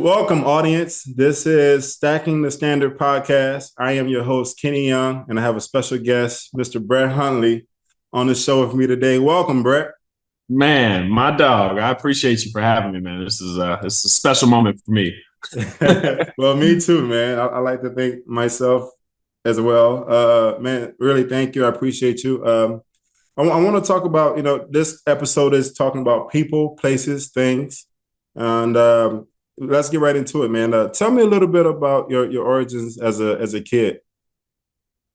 Welcome, audience. This is Stacking the Standard podcast. I am your host, Kenny Young, and I have a special guest, Mr. Brett Hundley, on the show with me today. Welcome, Brett. Man, my dog. I appreciate you for having me, man. This is a special moment for me. Well, me too, man. I like to thank myself as well. Man, really, thank you. I appreciate you. I want to talk about, this episode is talking about people, places, things, and let's get right into it, man. Tell me a little bit about your origins as a kid.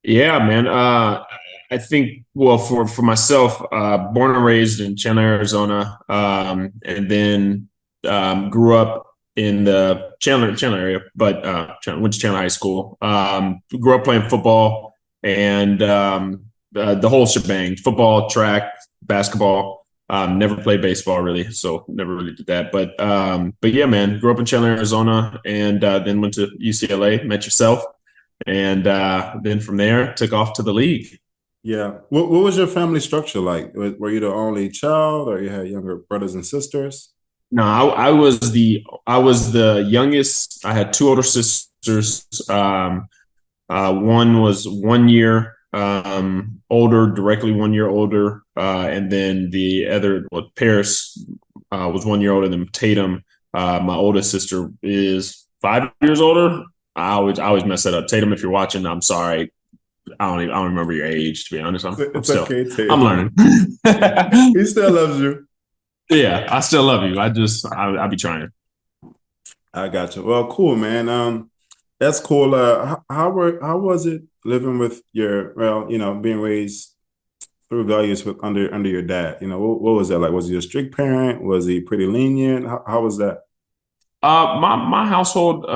Yeah, man. I think for myself, born and raised in Chandler, Arizona, and then grew up in the Chandler area, but went to Chandler High School. Grew up playing football and the whole shebang: football, track, basketball. Never played baseball really, so never really did that. But yeah, man, grew up in Chandler, Arizona, and then went to UCLA. Met yourself, and then from there took off to the league. Yeah. What was your family structure like? Were you the only child, or you had younger brothers and sisters? No, I was the youngest. I had two older sisters. One was 1 year older, directly 1 year older, and then the other, Paris, was 1 year older than Tatum. My oldest sister is 5 years older. I always mess that up. Tatum, if you're watching, I'm sorry. I don't remember your age, to be honest. It's okay, Tatum. I'm learning. He still loves you. Yeah, I still love you. I be trying. I got you. Well, cool, man. That's cool. How was it living with being raised through values under your dad? What was that like? Was he a strict parent? Was he pretty lenient? How was that? My household,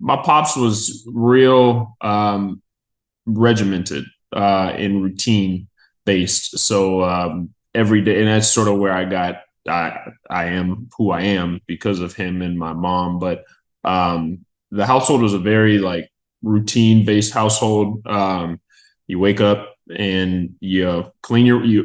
my pops was real regimented and routine based. So every day, and that's sort of where I am who I am because of him and my mom. But the household was a very like routine based household. You wake up and you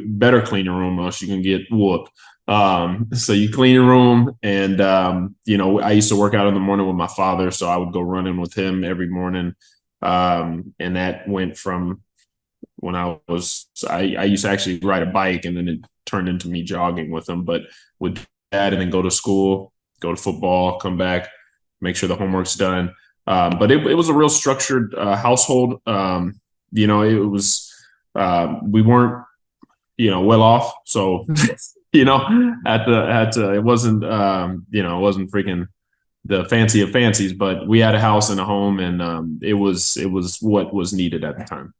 better clean your room, or else you can get whooped. So you clean your room, and I used to work out in the morning with my father, so I would go running with him every morning. And that went from when I used to actually ride a bike, and then it turned into me jogging with him, but with that, and then go to school, go to football, come back, make sure the homework's done. But it was a real structured household. It was, we weren't, well off. So, it wasn't, it wasn't freaking the fancy of fancies, but we had a house and a home, and it was what was needed at the time.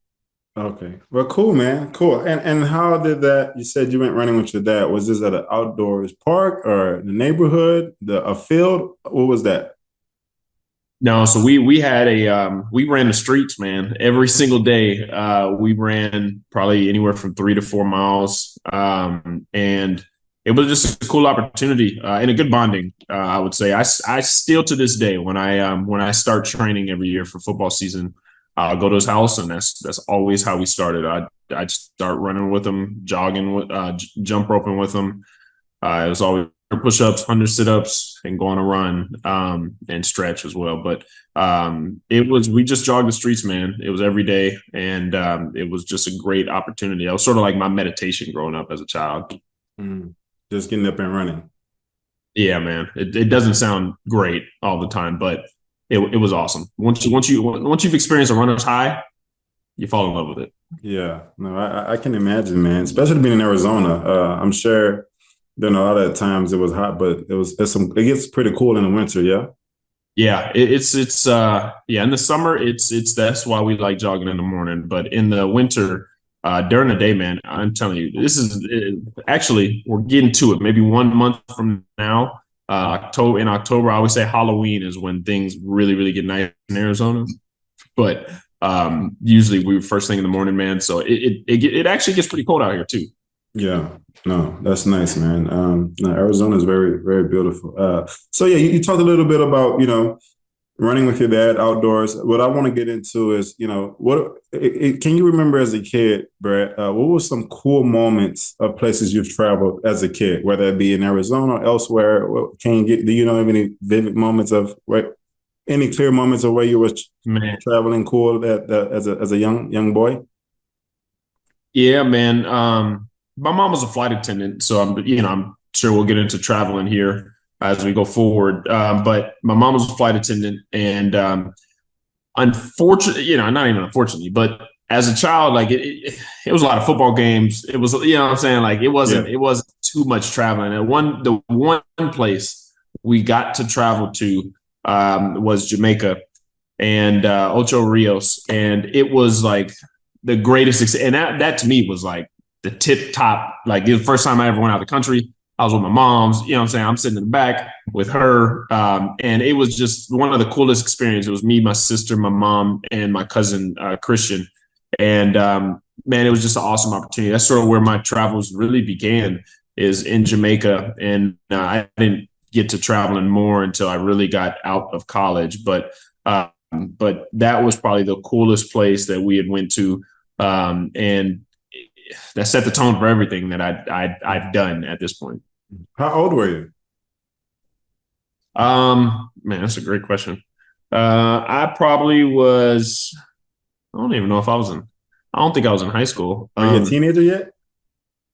Okay. Well, cool, man. Cool. And how did that? You said you went running with your dad. Was this at an outdoors park or the neighborhood, a field? What was that? No, so we had we ran the streets, man, every single day. We ran probably anywhere from 3 to 4 miles, and it was just a cool opportunity and a good bonding. I would say I still to this day when I start training every year for football season, I'll go to his house, and that's always how we started. I'd start running with him, jogging with, jump roping with him. It was always push-ups, 100 sit-ups, and go on a run, and stretch as well. But we just jogged the streets, man. It was every day, and it was just a great opportunity. It was sort of like my meditation growing up as a child. Mm. Just getting up and running. Yeah, man. It doesn't sound great all the time, but it was awesome. Once you've experienced a runner's high, you fall in love with it. Yeah. No, I can imagine, man. Especially being in Arizona. I'm sure. A lot of times it was hot, but it gets pretty cool in the winter. Yeah. Yeah, it's yeah, in the summer that's why we like jogging in the morning, but in the winter, during the day, man, I'm telling you, actually we're getting to it. Maybe 1 month from now, October, I always say Halloween is when things really really get nice in Arizona, but usually we first thing in the morning, man. So it actually gets pretty cold out here too. Yeah, no, that's nice, man. No, Arizona is very, very beautiful. So yeah, you talked a little bit about, running with your dad outdoors. What I want to get into is, can you remember as a kid, Brett, what were some cool moments of places you've traveled as a kid, whether it be in Arizona or elsewhere? Do you know of any vivid moments of any clear moments of where you were Man. traveling cool as a young boy? Yeah, man. My mom was a flight attendant, so I'm sure we'll get into traveling here as we go forward. But my mom was a flight attendant, and unfortunately, not even unfortunately, but as a child, like it was a lot of football games. It was, what I'm saying, like it wasn't too much traveling. And the one place we got to travel to was Jamaica and Ocho Rios, and it was like the greatest. And that to me was like the tip top. Like it was the first time I ever went out of the country. I was with my mom's, what I'm saying? I'm sitting in the back with her. And it was just one of the coolest experiences. It was me, my sister, my mom, and my cousin, Christian. And man, it was just an awesome opportunity. That's sort of where my travels really began, is in Jamaica. And I didn't get to traveling more until I really got out of college. But that was probably the coolest place that we had went to. And that set the tone for everything that I've done at this point. How old were you? Man, that's a great question. I probably was. I don't even know if I was in. I don't think I was in high school. Are you a teenager yet?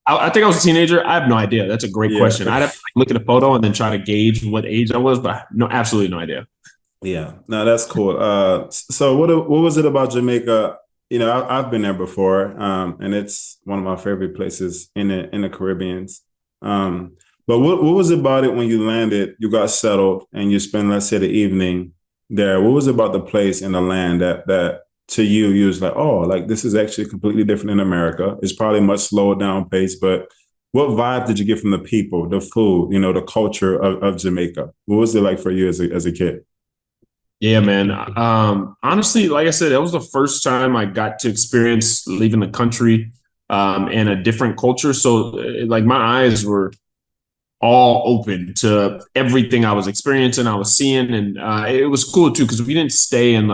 I think I was a teenager. I have no idea. That's a great question. I'd have to look at a photo and then try to gauge what age I was, but no, absolutely no idea. Yeah, no, that's cool. So what was it about Jamaica? I've been there before, and it's one of my favorite places in the Caribbean. But what was it about it when you landed, you got settled, and you spent, let's say, the evening there? What was it about the place and the land that to you was like, oh, like this is actually completely different in America? It's probably much slower down pace, but what vibe did you get from the people, the food, the culture of Jamaica? What was it like for you as a kid? Yeah, man. Honestly, like I said, that was the first time I got to experience leaving the country and a different culture. So, like, my eyes were all open to everything I was experiencing, I was seeing, and it was cool too because we didn't stay in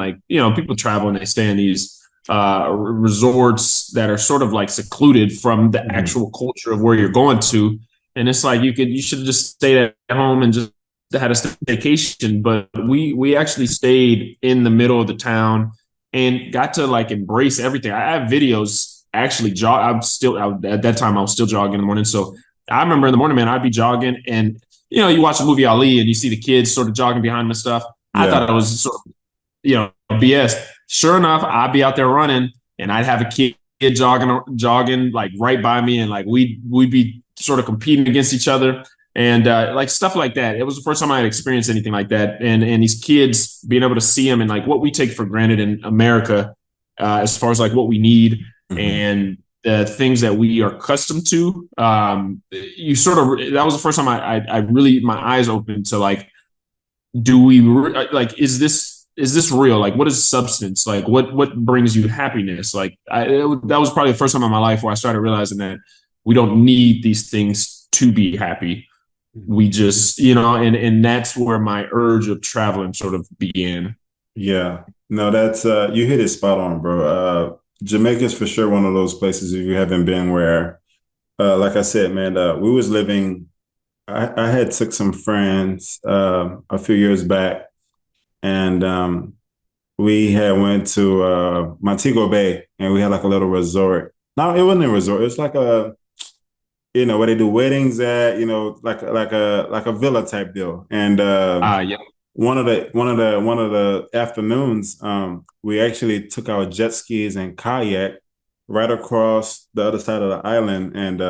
people travel and they stay in these resorts that are sort of like secluded from the actual culture of where you're going to, and it's like you should have just stayed at home and just had a staycation, but we actually stayed in the middle of the town and got to like embrace everything. I have videos actually at that time I was still jogging in the morning, so I remember in the morning, man, I'd be jogging and, you watch the movie Ali and you see the kids sort of jogging behind them and stuff. I thought it was sort of, BS. Sure enough, I'd be out there running and I'd have a kid jogging like right by me. And like, we'd be sort of competing against each other and like stuff like that. It was the first time I had experienced anything like that. And these kids being able to see them and like what we take for granted in America as far as like what we need and the things that we are accustomed to, that was the first time I really, my eyes opened to like, is this real? Like, what is substance? Like, what brings you happiness? Like, that was probably the first time in my life where I started realizing that we don't need these things to be happy. We just, and that's where my urge of traveling sort of began. Yeah, no, that's you hit it spot on, bro. Jamaica is for sure one of those places if you haven't been where, like I said, man, we was living. I had took some friends a few years back, and we had went to Montego Bay, and we had like a little resort. No, it wasn't a resort. It's like a, where they do weddings at, like a villa type deal, and Yeah. one of the afternoons, we actually took our jet skis and kayak right across the other side of the island. And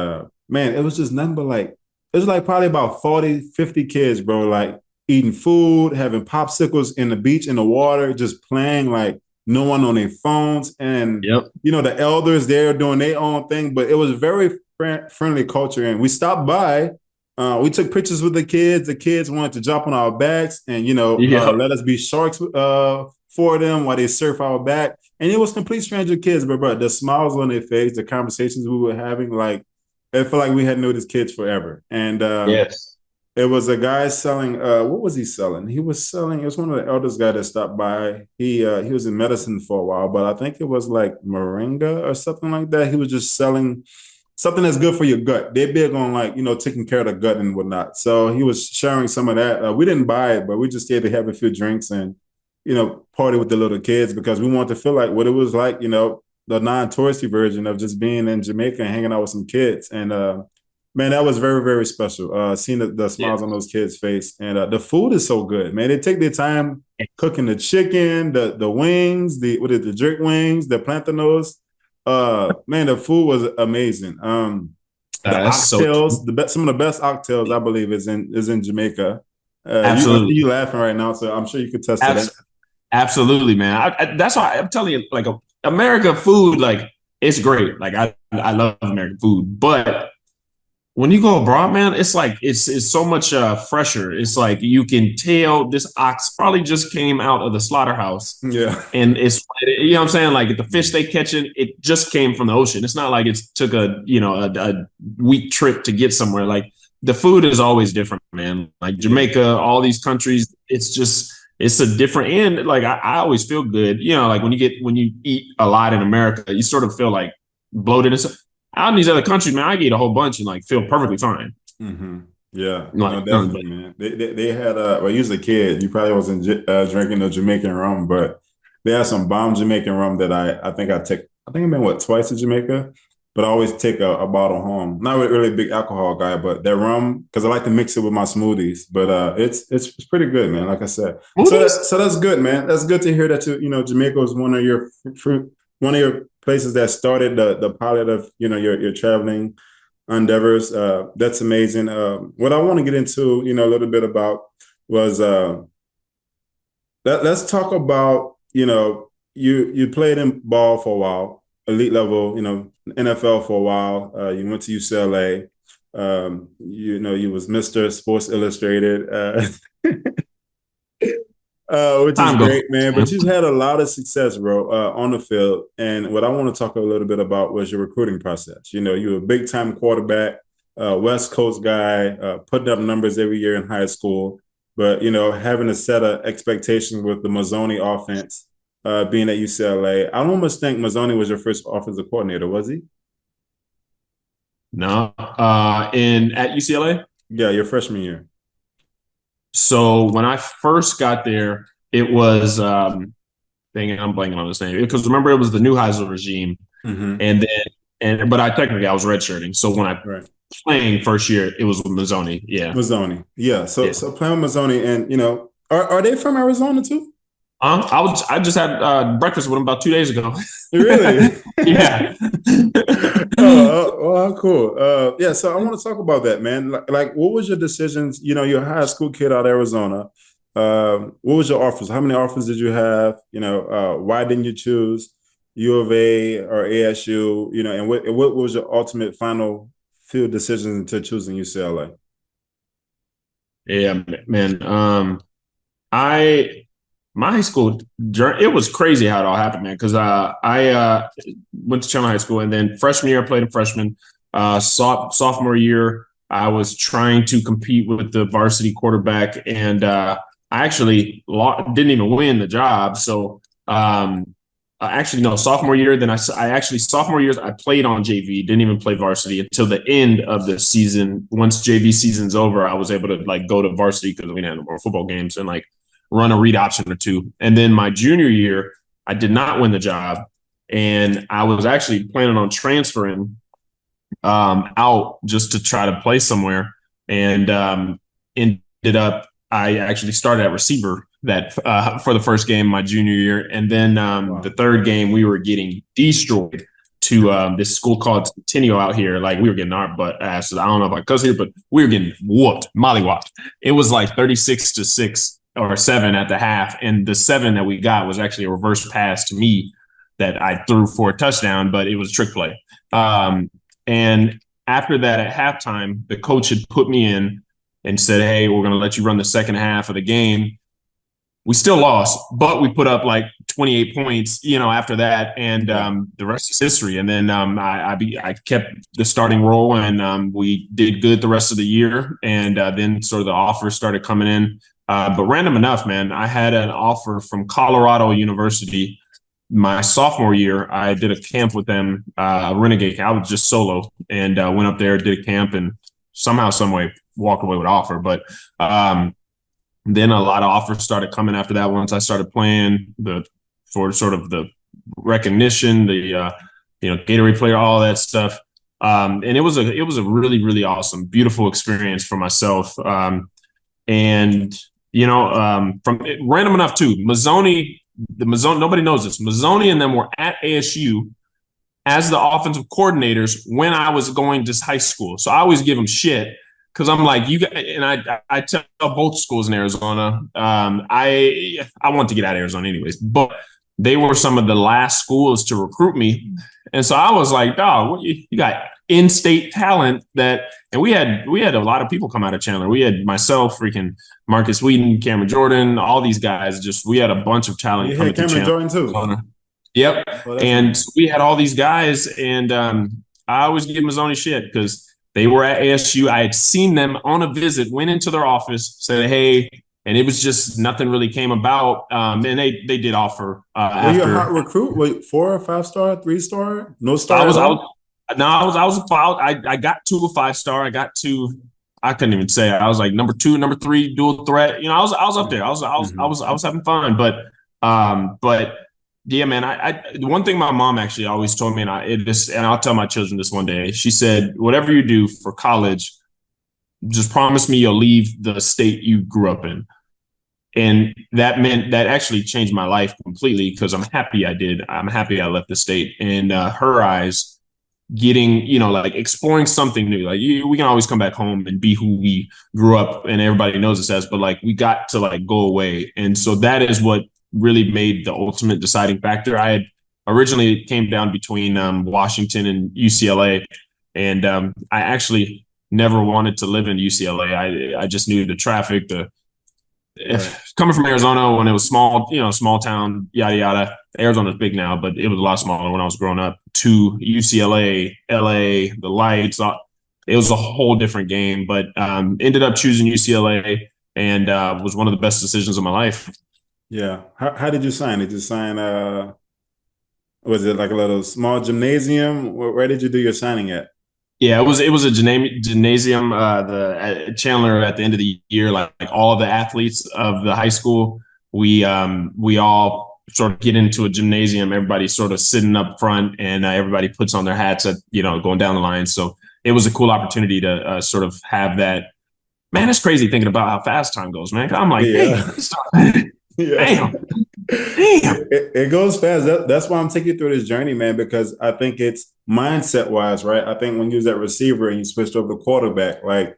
man, it was just nothing but like, it was like probably about 40, 50 kids, bro, like eating food, having popsicles in the beach, in the water, just playing, like no one on their phones. And, the elders there doing their own thing, but it was very friendly culture. And we stopped by. We took pictures with the kids. The kids wanted to jump on our backs and, let us be sharks for them while they surf our back. And it was complete stranger kids, but bro, the smiles on their face, the conversations we were having, like, it felt like we had known these kids forever. And yes, It was a guy selling. What was he selling? He was selling. It was one of the eldest guy that stopped by. He was in medicine for a while, but I think it was like moringa or something like that. He was just selling something that's good for your gut. They're big on like taking care of the gut and whatnot. So he was sharing some of that. We didn't buy it, but we just stayed to have a few drinks and party with the little kids because we wanted to feel like what it was like. The non-touristy version of just being in Jamaica and hanging out with some kids and. Man, that was very, very special. Seeing the Yeah. smiles on those kids' face, and the food is so good, man. They take their time cooking the chicken, the wings, the jerk wings, the plantanos. Man, the food was amazing. The That's so oxtails, some of the best oxtails I believe is in Jamaica. I see absolutely. you laughing right now, so I'm sure you could test to that. Absolutely, man. That's why I'm telling you, like America food, like it's great. Like I love American food, but when you go abroad, man, it's like it's so much fresher. It's like you can tell this ox probably just came out of the slaughterhouse, Yeah. and what I'm saying. Like the fish they catching, it just came from the ocean. It's not like it took a week trip to get somewhere. Like the food is always different, man. Like Yeah. Jamaica, all these countries, it's a different and like I always feel good. Like when you eat a lot in America, you sort of feel like bloated and stuff. Out in these other countries, man, I eat a whole bunch and like feel perfectly fine. Mm-hmm. Yeah, Like, no, definitely, man. They had well, you was a kid, you probably wasn't drinking the Jamaican rum, but they had some bomb Jamaican rum that I think I take. I think I've been twice to Jamaica, but I always take a bottle home. Not really a big alcohol guy, but that rum because I like to mix it with my smoothies. But it's pretty good, man. Like I said, smoothies. so that's good, man. That's good to hear that Jamaica was one of your places that started the pilot of your traveling endeavors. That's amazing. What I want to get into, a little bit about was let's talk about you played in ball for a while, elite level, NFL for a while. You went to UCLA. You was Mr. Sports Illustrated. Which is Time goes, great, man. But man. you've had a lot of success, bro, on the field. And what I want to talk a little bit about was your recruiting process. You're a big time quarterback, West Coast guy, putting up numbers every year in high school. But having a set of expectations with the Mazzoni offense, being at UCLA, I almost think Mazzoni was your first offensive coordinator, was he? No, in at UCLA. Yeah, your freshman year. So when I first got there, it was dang, I'm blanking on his name because remember it was the Neuheisel regime, Mm-hmm. and but I technically I was redshirting. So when I Right. playing first year, it was with Mazzoni. Yeah, Mazzoni. Yeah. So yeah. so playing with Mazzoni, and are they from Arizona too? I just had breakfast with him about 2 days ago. Really? Yeah. Well, cool. Yeah, so I want to talk about that, man. Like, what was your decisions? You're a high school kid out of Arizona. What was your offers? How many offers did you have? Why didn't you choose U of A or ASU? And what was your ultimate final field decision into choosing UCLA? Yeah, man. I my high school journey, it was crazy how it all happened, man. Because I went to Chandler High School, and then freshman year I played a freshman. Sophomore year I was trying to compete with the varsity quarterback, and I actually didn't even win the job. So actually no, sophomore year. Then I actually sophomore years I played on JV, didn't even play varsity until the end of the season. Once JV season's over, I was able to like go to varsity because we didn't have no more football games and like run a read option or two. And then my junior year, I did not win the job, and I was actually planning on transferring out just to try to play somewhere, and ended up I actually started at receiver that for the first game my junior year, and then Wow. the third game we were getting destroyed to this school called Centennial out here. Like we were getting our butt asses. I don't know if I cuss here, but we were getting whooped, mollywopped. It was like 36-6 or 7 at the half, and the 7 that we got was actually a reverse pass to me that I threw for a touchdown, but it was a trick play. And after that, at halftime, the coach had put me in and said, "Hey, we're going to let you run the second half of the game." We still lost, but we put up like 28 points, after that, and the rest is history. And then I kept the starting role, and we did good the rest of the year. And then sort of the offers started coming in. But random enough, man, I had an offer from Colorado University my sophomore year. I did a camp with them, a renegade camp. I was just solo, and went up there, did a camp, and somehow, some way, walked away with an offer. But then a lot of offers started coming after that. Once I started playing for sort of the recognition, the Gatorade player, all that stuff, and it was a really, really awesome, beautiful experience for myself. And from random enough too, Mazzone, nobody knows this. Mazzone and them were at ASU as the offensive coordinators when I was going to high school. So I always give them shit. Because I'm like, I tell both schools in Arizona, I want to get out of Arizona anyways, but they were some of the last schools to recruit me. And so I was like, dog, you got in-state talent and we had a lot of people come out of Chandler. We had myself, freaking Marcus Whedon, Cameron Jordan, all these guys. We had a bunch of talent. You had Cameron Jordan too. Yep. And we had all these guys, and I always give Mazzone shit because they were at ASU. I had seen them on a visit, went into their office, said, hey, and it was just nothing really came about. And they did offer. Were you a hot recruit? Wait, 4 or 5 star, 3 star? No star? I got to a 5-star. I couldn't even say it. I was like number 2, number 3, dual threat. I was up there. I was having fun. But yeah, man. The one thing my mom actually always told me, and I'll tell my children this one day. She said, "Whatever you do for college, just promise me you'll leave the state you grew up in." And that actually changed my life completely because I'm happy I did. I'm happy I left the state. In her eyes, getting like exploring something new. Like we can always come back home and be who we grew up and everybody knows us as, but like we got to like go away. And so that is what really made the ultimate deciding factor. I had originally came down between Washington and UCLA, and I actually never wanted to live in UCLA. I just knew the traffic, coming from Arizona when it was small, small town, yada yada. Arizona's big now, but it was a lot smaller when I was growing up. To UCLA, LA, the lights, it was a whole different game. But ended up choosing UCLA, and was one of the best decisions of my life. Yeah. How did you sign? Did you sign? Was it like a little small gymnasium? Where did you do your signing at? Yeah, it was a gymnasium. The Chandler at the end of the year, like all the athletes of the high school, we all sort of get into a gymnasium. Everybody's sort of sitting up front, and everybody puts on their hats at going down the line. So it was a cool opportunity to sort of have that. Man, it's crazy thinking about how fast time goes, man. I'm like, hey. Yeah. Damn. It goes fast. That's why I'm taking you through this journey, man, because I think it's mindset wise, right? I think when you was that receiver and you switched over to quarterback, like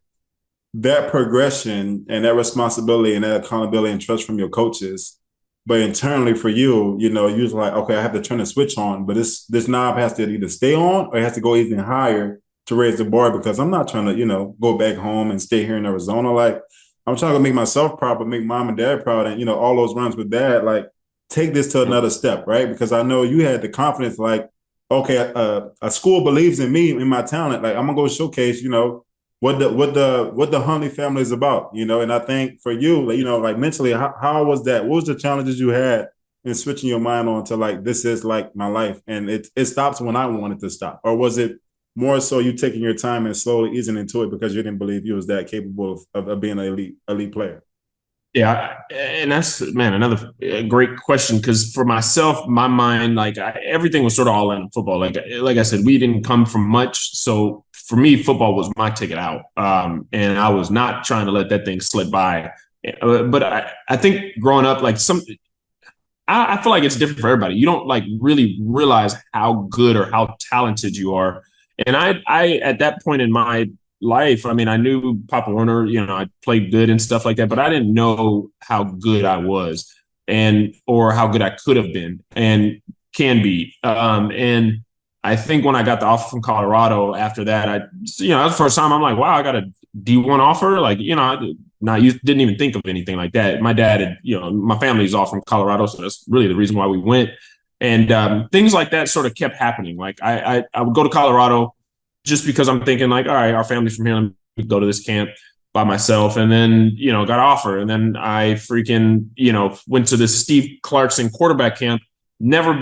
that progression and that responsibility and that accountability and trust from your coaches. But internally for you, you was like, okay, I have to turn the switch on, but this knob has to either stay on or it has to go even higher to raise the bar, because I'm not trying to, go back home and stay here in Arizona. Like, I'm trying to make myself proud, but make mom and dad proud. And, all those runs with dad, like, take this to another step, right? Because I know you had the confidence, like, okay, a school believes in me, in my talent. Like, I'm going to go showcase, what the Huntley family is about, And I think for you, like mentally, how was that? What was the challenges you had in switching your mind on to, like, this is, like, my life, and it stops when I want it to stop? Or was it more so you taking your time and slowly easing into it because you didn't believe you was that capable of being an elite player? Yeah, and that's, man, another great question, because for myself, my mind, like everything was sort of all in football. Like I said, we didn't come from much, so for me, football was my ticket out, and I was not trying to let that thing slip by. But I think growing up, like I feel like it's different for everybody. You don't like really realize how good or how talented you are. And I at that point in my life, I mean, I knew Papa Werner, I played good and stuff like that, but I didn't know how good I was or how good I could have been and can be. And I think when I got the offer from Colorado after that, that was the first time I'm like, wow, I got a D1 offer. Like, not you didn't even think of anything like that. My dad had, my family's all from Colorado, so that's really the reason why we went. And things like that sort of kept happening. Like I would go to Colorado just because I'm thinking like, all right, our family's from here. Let me go to this camp by myself. And then, got offered. And then I freaking, went to this Steve Clarkson quarterback camp. Never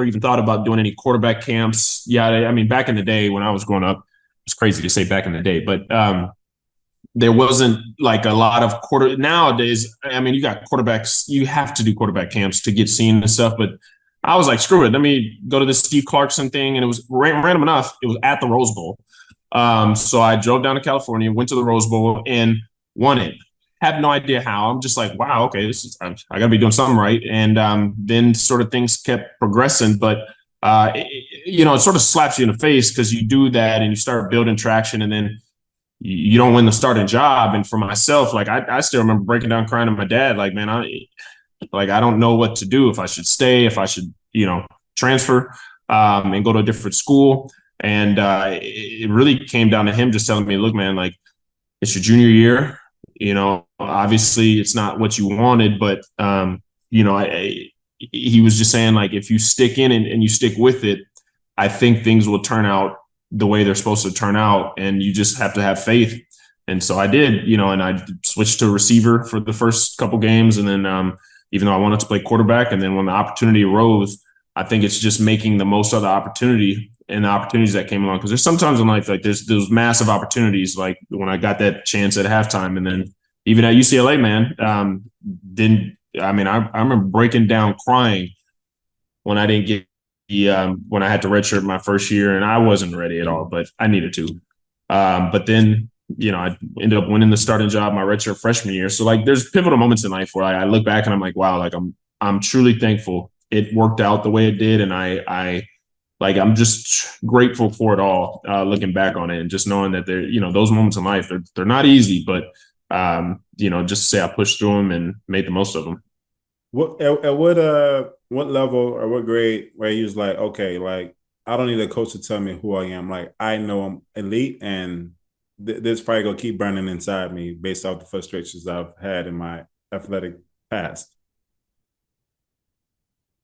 even thought about doing any quarterback camps. Yeah. I mean, back in the day when I was growing up, it's crazy to say back in the day, but there wasn't like a lot of nowadays. I mean, you got quarterbacks, you have to do quarterback camps to get seen and stuff, but I was like, screw it. Let me go to this Steve Clarkson thing. And it was random enough. It was at the Rose Bowl. So I drove down to California, went to the Rose Bowl and won it. Have no idea how. I'm just like, wow, okay, I got to be doing something right. And then sort of things kept progressing. But, it sort of slaps you in the face because you do that and you start building traction and then you don't win the starting job. And for myself, like I still remember breaking down crying to my dad, like, man, I don't know what to do, if I should stay, if I should, transfer and go to a different school. And it really came down to him just telling me, look, man, like it's your junior year, obviously it's not what you wanted, but, he was just saying like, if you stick in and you stick with it, I think things will turn out the way they're supposed to turn out. And you just have to have faith. And so I did, and I switched to receiver for the first couple games. And then, even though I wanted to play quarterback. And then when the opportunity arose, I think it's just making the most of the opportunity and the opportunities that came along. Because there's sometimes in life, like there's those massive opportunities, like when I got that chance at halftime. And then even at UCLA, man, I remember breaking down crying when I didn't get when I had to redshirt my first year and I wasn't ready at all, but I needed to. But then, I ended up winning the starting job my redshirt freshman year. So like, there's pivotal moments in life where I look back and I'm like, wow, like I'm truly thankful it worked out the way it did, and I'm just grateful for it all. Looking back on it and just knowing that those moments in life they're not easy, but just to say I pushed through them and made the most of them. What level or what grade where he was like, okay, like I don't need a coach to tell me who I am. Like I know I'm elite and this probably gonna keep burning inside me based off the frustrations I've had in my athletic past.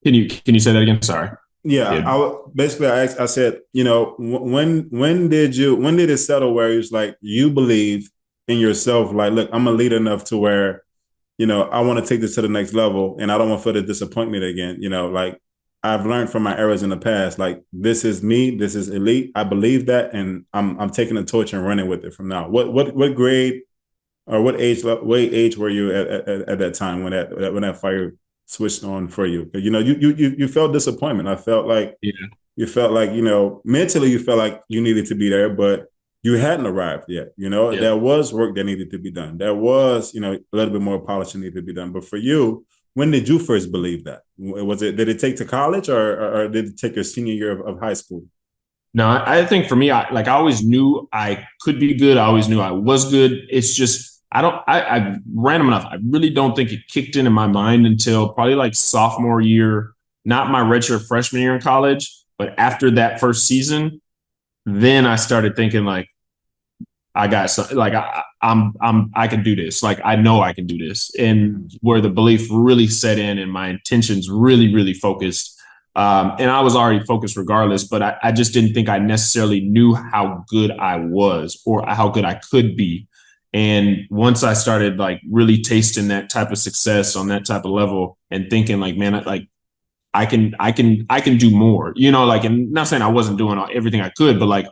Can you say that again? Sorry. Yeah, I said, when did it settle where it's like you believe in yourself, like, look, I'm a leader enough to where, I want to take this to the next level and I don't want to feel the disappointment again. Like I've learned from my errors in the past, like this is me, this is elite. I believe that, and I'm taking the torch and running with it from now. What grade or what age were you at that time when that fire switched on for you? You felt disappointment. I felt like you felt like mentally you felt like you needed to be there, but you hadn't arrived yet. There was work that needed to be done. There was a little bit more polishing needed to be done. But for you, when did you first believe that? Did it take to college or did it take your senior year of high school? No, I think for me, I always knew I could be good. I always knew I was good. It's just, I random enough. I really don't think it kicked in my mind until probably like sophomore year, not my redshirt freshman year in college, but after that first season, then I started thinking like, I got something, like I can do this. Like I know I can do this, and where the belief really set in, and my intentions really focused. And I was already focused regardless, but I just didn't think I necessarily knew how good I was or how good I could be. And once I started like really tasting that type of success on that type of level, and thinking like, man, like I can do more. Like, and not saying I wasn't doing everything I could, but like,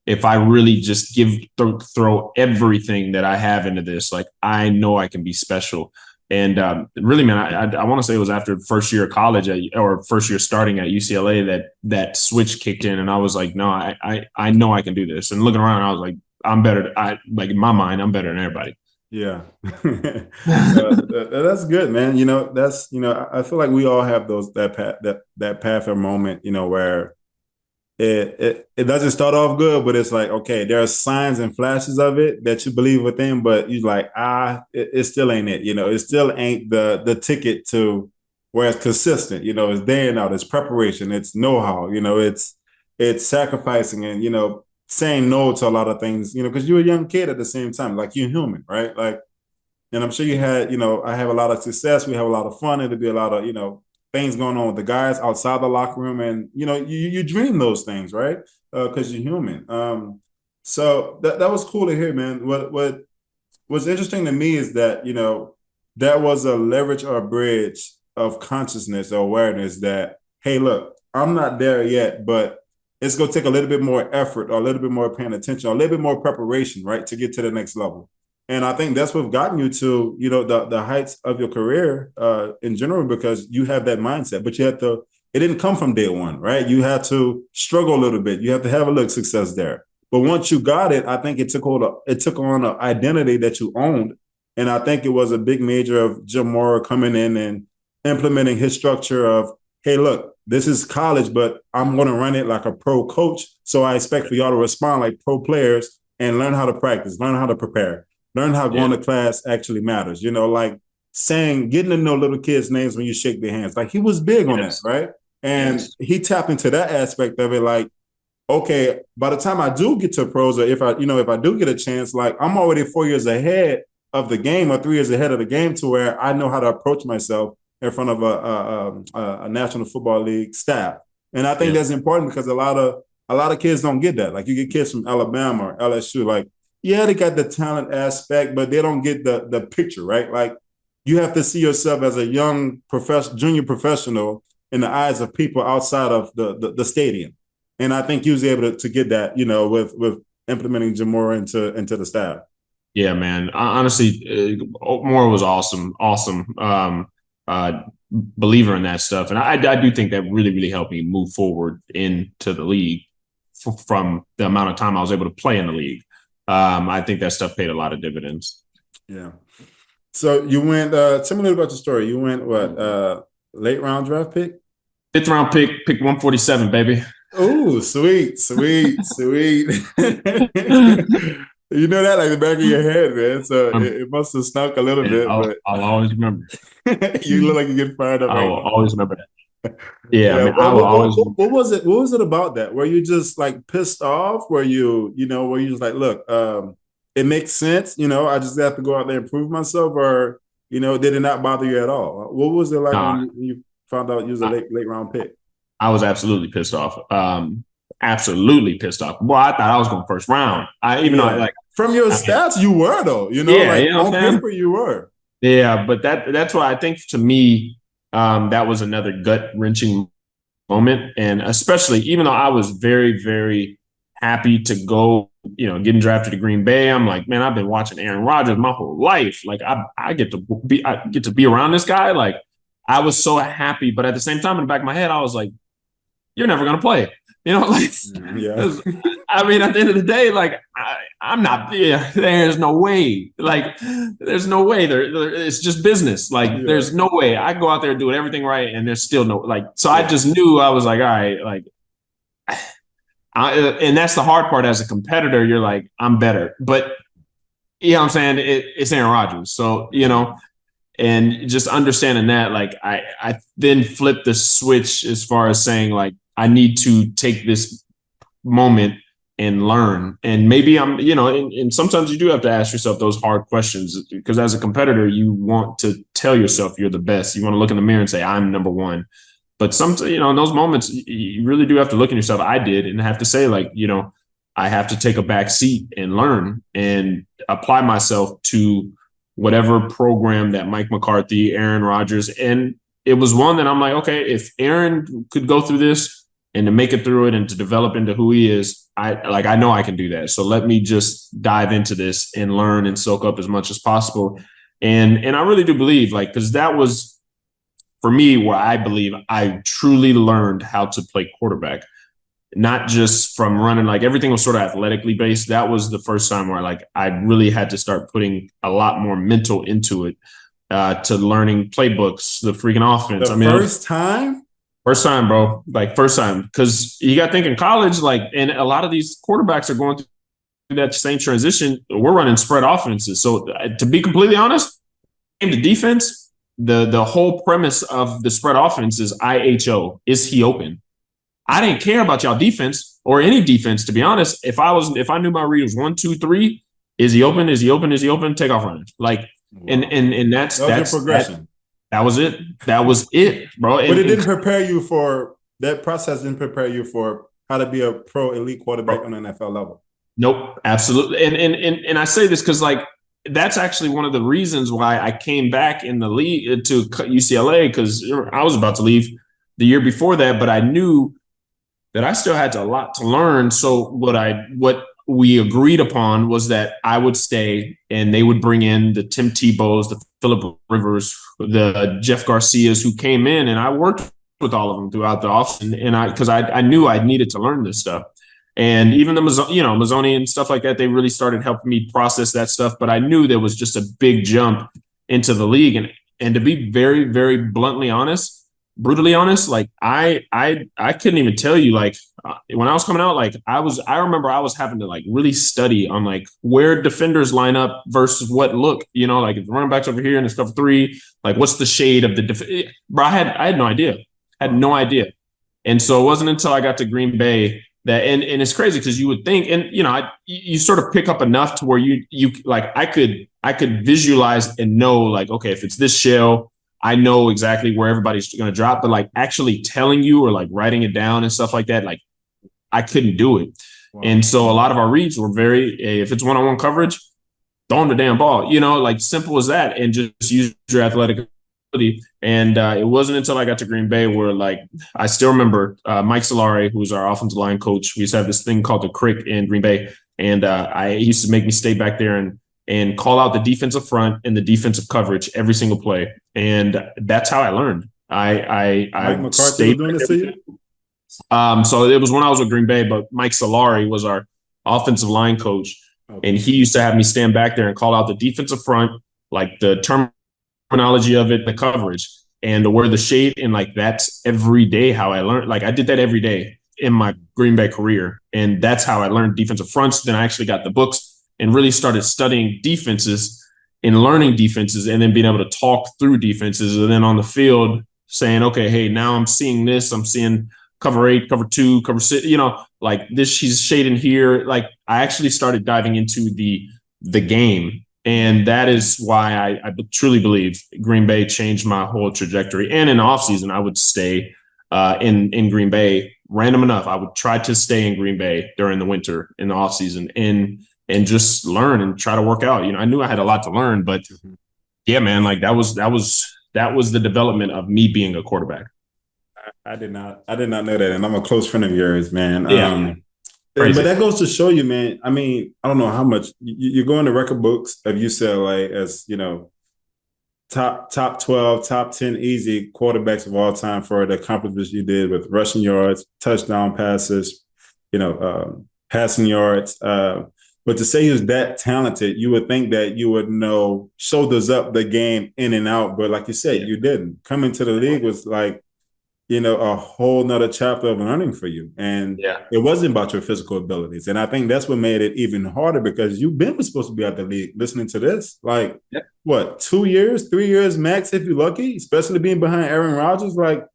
if I really just throw everything that I have into this, like I know I can be special. And really, man, I want to say it was after first year of college or first year starting at UCLA that switch kicked in, and I was like, no, I know I can do this. And looking around, I was like, I'm better. Like in my mind, I'm better than everybody. Yeah, that's good, man. That's I feel like we all have that path or moment, where it doesn't start off good, but it's like, okay, there are signs and flashes of it that you believe within, but you're like, it still ain't it. It still ain't the ticket to where it's consistent. It's day and out, it's preparation, it's know-how. It's sacrificing and saying no to a lot of things. Because you're a young kid at the same time, like you're human, right? Like and I'm sure you had, I have a lot of success. We have a lot of fun. It'll be a lot of, things going on with the guys outside the locker room, and you dream those things, right? Because you're human. So that was cool to hear, man. What what's interesting to me is that that was a leverage or a bridge of consciousness or awareness that, hey, look, I'm not there yet, but it's going to take a little bit more effort or a little bit more paying attention or a little bit more preparation, right, to get to the next level. And I think that's what's gotten you to, the heights of your career in general, because you have that mindset. But you had to, it didn't come from day one, right? You had to struggle a little bit. You have to have a little success there. But once you got it, I think it took on an identity that you owned. And I think it was a big major of Jim Mora coming in and implementing his structure of, hey, look, this is college, but I'm going to run it like a pro coach. So I expect for y'all to respond like pro players and learn how to practice, learn how to prepare, learn how going to class actually matters. Like getting to know little kids' names when you shake their hands. Like he was big on that, right? And he tapped into that aspect of it, like, okay, by the time I do get to pros, or if I do get a chance, like I'm already 4 years ahead of the game or 3 years ahead of the game to where I know how to approach myself in front of a National Football League staff. And I think that's important because a lot of kids don't get that. Like you get kids from Alabama or LSU, like, yeah, they got the talent aspect, but they don't get the picture, right? Like you have to see yourself as a young junior professional in the eyes of people outside of the stadium. And I think he was able to get that, with implementing Jim Mora into the staff. Yeah, man. Honestly, Mora was awesome. Believer in that stuff. And I do think that really, really helped me move forward into the league from the amount of time I was able to play in the league. I think that stuff paid a lot of dividends. Yeah. So you went, tell me a little about your story. You went late round draft pick? 5th round pick 147, baby. Oh, sweet. You know that like the back of your head, man. So it must have snuck a little bit. But I'll always remember. You look like you get fired up. I will always remember that. Yeah, I mean, I will always. What was it? What was it about that? Were you just like pissed off? Were you just like, look, it makes sense. I just have to go out there and prove myself, or did it not bother you at all? What was it like when you found out you was a late round pick? I was absolutely pissed off. Absolutely pissed off. Well, I thought I was going first round. Though from your stats, you were though. On paper you were. Yeah, but that's why I think to me, that was another gut wrenching moment, and especially even though I was very, very happy to go, getting drafted to Green Bay. I'm like, man, I've been watching Aaron Rodgers my whole life. Like I get to be around this guy. Like I was so happy, but at the same time, in the back of my head, I was like, you're never gonna play. Yeah. I mean, at the end of the day, like I'm not. Yeah, there's no way. Like, there's no way. It's just business. Like, there's no way. I go out there doing everything right, and there's still no like. So I just knew I was like, all right, like, and that's the hard part as a competitor. You're like, I'm better, but what I'm saying, it's Aaron Rodgers. So and just understanding that, like, I then flipped the switch as far as saying like, I need to take this moment and learn. And maybe I'm, and sometimes you do have to ask yourself those hard questions, because as a competitor, you want to tell yourself you're the best. You want to look in the mirror and say, I'm number one. But sometimes, in those moments, you really do have to look at yourself. I did, and have to say, like, I have to take a back seat and learn and apply myself to whatever program that Mike McCarthy, Aaron Rodgers, and it was one that I'm like, okay, if Aaron could go through this and to make it through it and to develop into who he is, I know I can do that. So let me just dive into this and learn and soak up as much as possible. And I really do believe, like, because that was for me where I believe I truly learned how to play quarterback, not just from running. Like, everything was sort of athletically based. That was the first time where like I really had to start putting a lot more mental into it, to learning playbooks, the freaking offense. First time, bro. Like, first time. Because you got to think in college, like, and a lot of these quarterbacks are going through that same transition. We're running spread offenses. So to be completely honest, in the defense, the whole premise of the spread offense is IHO. Is he open? I didn't care about y'all defense or any defense, to be honest. If I knew my read was 1, 2, 3, is he open? Is he open? Is he open? Take off running. Like, And Wow. and that's That was your progression. that was it. That was it, bro. But it didn't prepare you for that process. Didn't prepare you for how to be a pro elite quarterback on an NFL level. Nope, absolutely. And I say this because like that's actually one of the reasons why I came back in the league to UCLA, because I was about to leave the year before that, but I knew that I still had a lot to learn. So what we agreed upon was that I would stay and they would bring in the Tim Tebow's, the Philip Rivers, the Jeff Garcias who came in, and I worked with all of them throughout the offseason. And because I knew I needed to learn this stuff. And even the Mazzoni and stuff like that, they really started helping me process that stuff. But I knew there was just a big jump into the league. And to be very, very brutally honest, like I couldn't even tell you, like when I was coming out, like I remember I was having to like really study on like where defenders line up versus what look, like if the running back's over here and it's cover three, like what's the shade of the bro, I had no idea. And so it wasn't until I got to Green Bay that, and it's crazy because you would think, and you sort of pick up enough to where you like I could visualize and know like, okay, if it's this shell, I know exactly where everybody's going to drop, but like actually telling you or like writing it down and stuff like that, like I couldn't do it. Wow. And so a lot of our reads were if it's one-on-one coverage, throw them the damn ball, like simple as that, and just use your athletic ability. And it wasn't until I got to Green Bay where like, I still remember Mike Solari, who's our offensive line coach. We used to have this thing called the Crick in Green Bay. And he used to make me stay back there and call out the defensive front and the defensive coverage every single play. And that's how I learned. Mike McCarthy was doing this to you? So it was when I was with Green Bay, but Mike Solari was our offensive line coach. Okay. And he used to have me stand back there and call out the defensive front, like the terminology of it, the coverage, and where the shade. And like, that's every day how I learned. Like I did that every day in my Green Bay career. And that's how I learned defensive fronts. Then I actually got the books and really started studying defenses and learning defenses, and then being able to talk through defenses. And then on the field saying, okay, hey, now I'm seeing this. I'm seeing cover 8, cover 2, cover 6, like this, she's shading here. Like I actually started diving into the game. And that is why I truly believe Green Bay changed my whole trajectory. And in the offseason, I would stay in Green Bay. Random enough, I would try to stay in Green Bay during the winter in the offseason and just learn and try to work out. I knew I had a lot to learn, but yeah, man, like that was the development of me being a quarterback. I did not know that. And I'm a close friend of yours, man. Yeah. But that goes to show you, man. I mean, I don't know how much you go in the record books of UCLA as, top 12, top 10 easy quarterbacks of all time for the accomplishments you did with rushing yards, touchdown passes, passing yards. But to say he was that talented, you would think that you would know shoulders up the game in and out. But like you said, you didn't. Coming to the league was like, a whole nother chapter of learning for you. And it wasn't about your physical abilities. And I think that's what made it even harder, because you've been supposed to be out the league listening to this. Like, what, 2 years, 3 years max if you're lucky, especially being behind Aaron Rodgers. Like,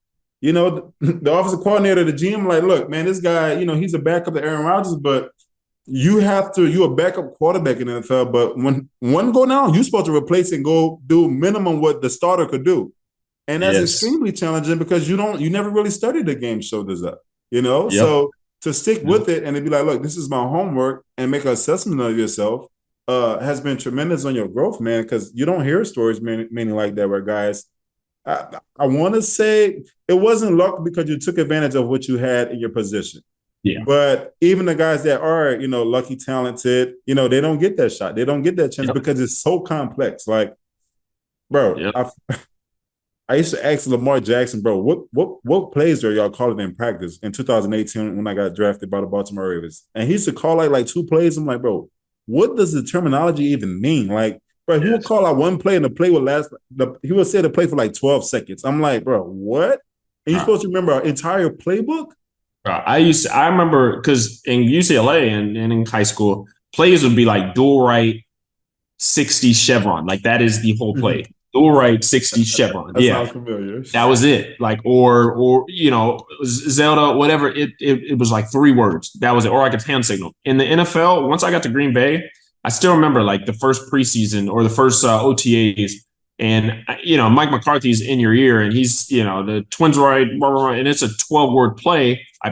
the offensive coordinator, the GM, like, look, man, this guy, he's a backup to Aaron Rodgers, but you're a backup quarterback in the NFL. But when one go down, you're supposed to replace and go do minimum what the starter could do. And that's extremely challenging because you never really studied the game shoulders up, So to stick with it and to be like, look, this is my homework, and make an assessment of yourself has been tremendous on your growth, man, because you don't hear stories many like that where guys, I want to say it wasn't luck because you took advantage of what you had in your position. Yeah. But even the guys that are, lucky, talented, they don't get that shot. They don't get that chance because it's so complex. Like, bro, I used to ask Lamar Jackson, bro, what plays are y'all calling in practice in 2018 when I got drafted by the Baltimore Ravens? And he used to call like 2 plays. I'm like, bro, what does the terminology even mean? Like, bro, he would call out one play and the play would last. He would say the play for like 12 seconds. I'm like, bro, what? And you're supposed to remember our entire playbook? I remember because in UCLA and in high school, plays would be like dual right, 60 chevron. Like that is the whole play. Dual right, 60 chevron. That sounds familiar. That was it. Like, or Zelda, whatever. It was like 3 words. That was it. Or like a hand signal. In the NFL, once I got to Green Bay, I still remember like the first preseason or the first OTAs, and Mike McCarthy's in your ear, and he's the Twins right, and it's a 12-word play. I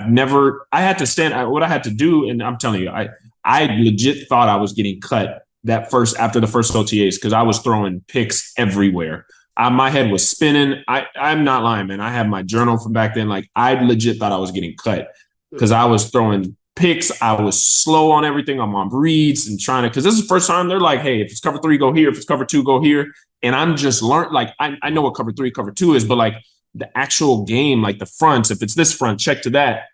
had to stand. What I had to do, and I'm telling you, I legit thought I was getting cut after the first OTAs because I was throwing picks everywhere. My head was spinning. I'm not lying, man. I have my journal from back then. Like I legit thought I was getting cut because I was throwing picks. I was slow on everything. I'm on reads and trying to, because this is the first time they're like, hey, if it's cover 3, go here. If it's cover 2, go here. And I'm just learned, like, I know what cover 3, cover 2 is, but like the actual game, like the fronts, if it's this front, check to that.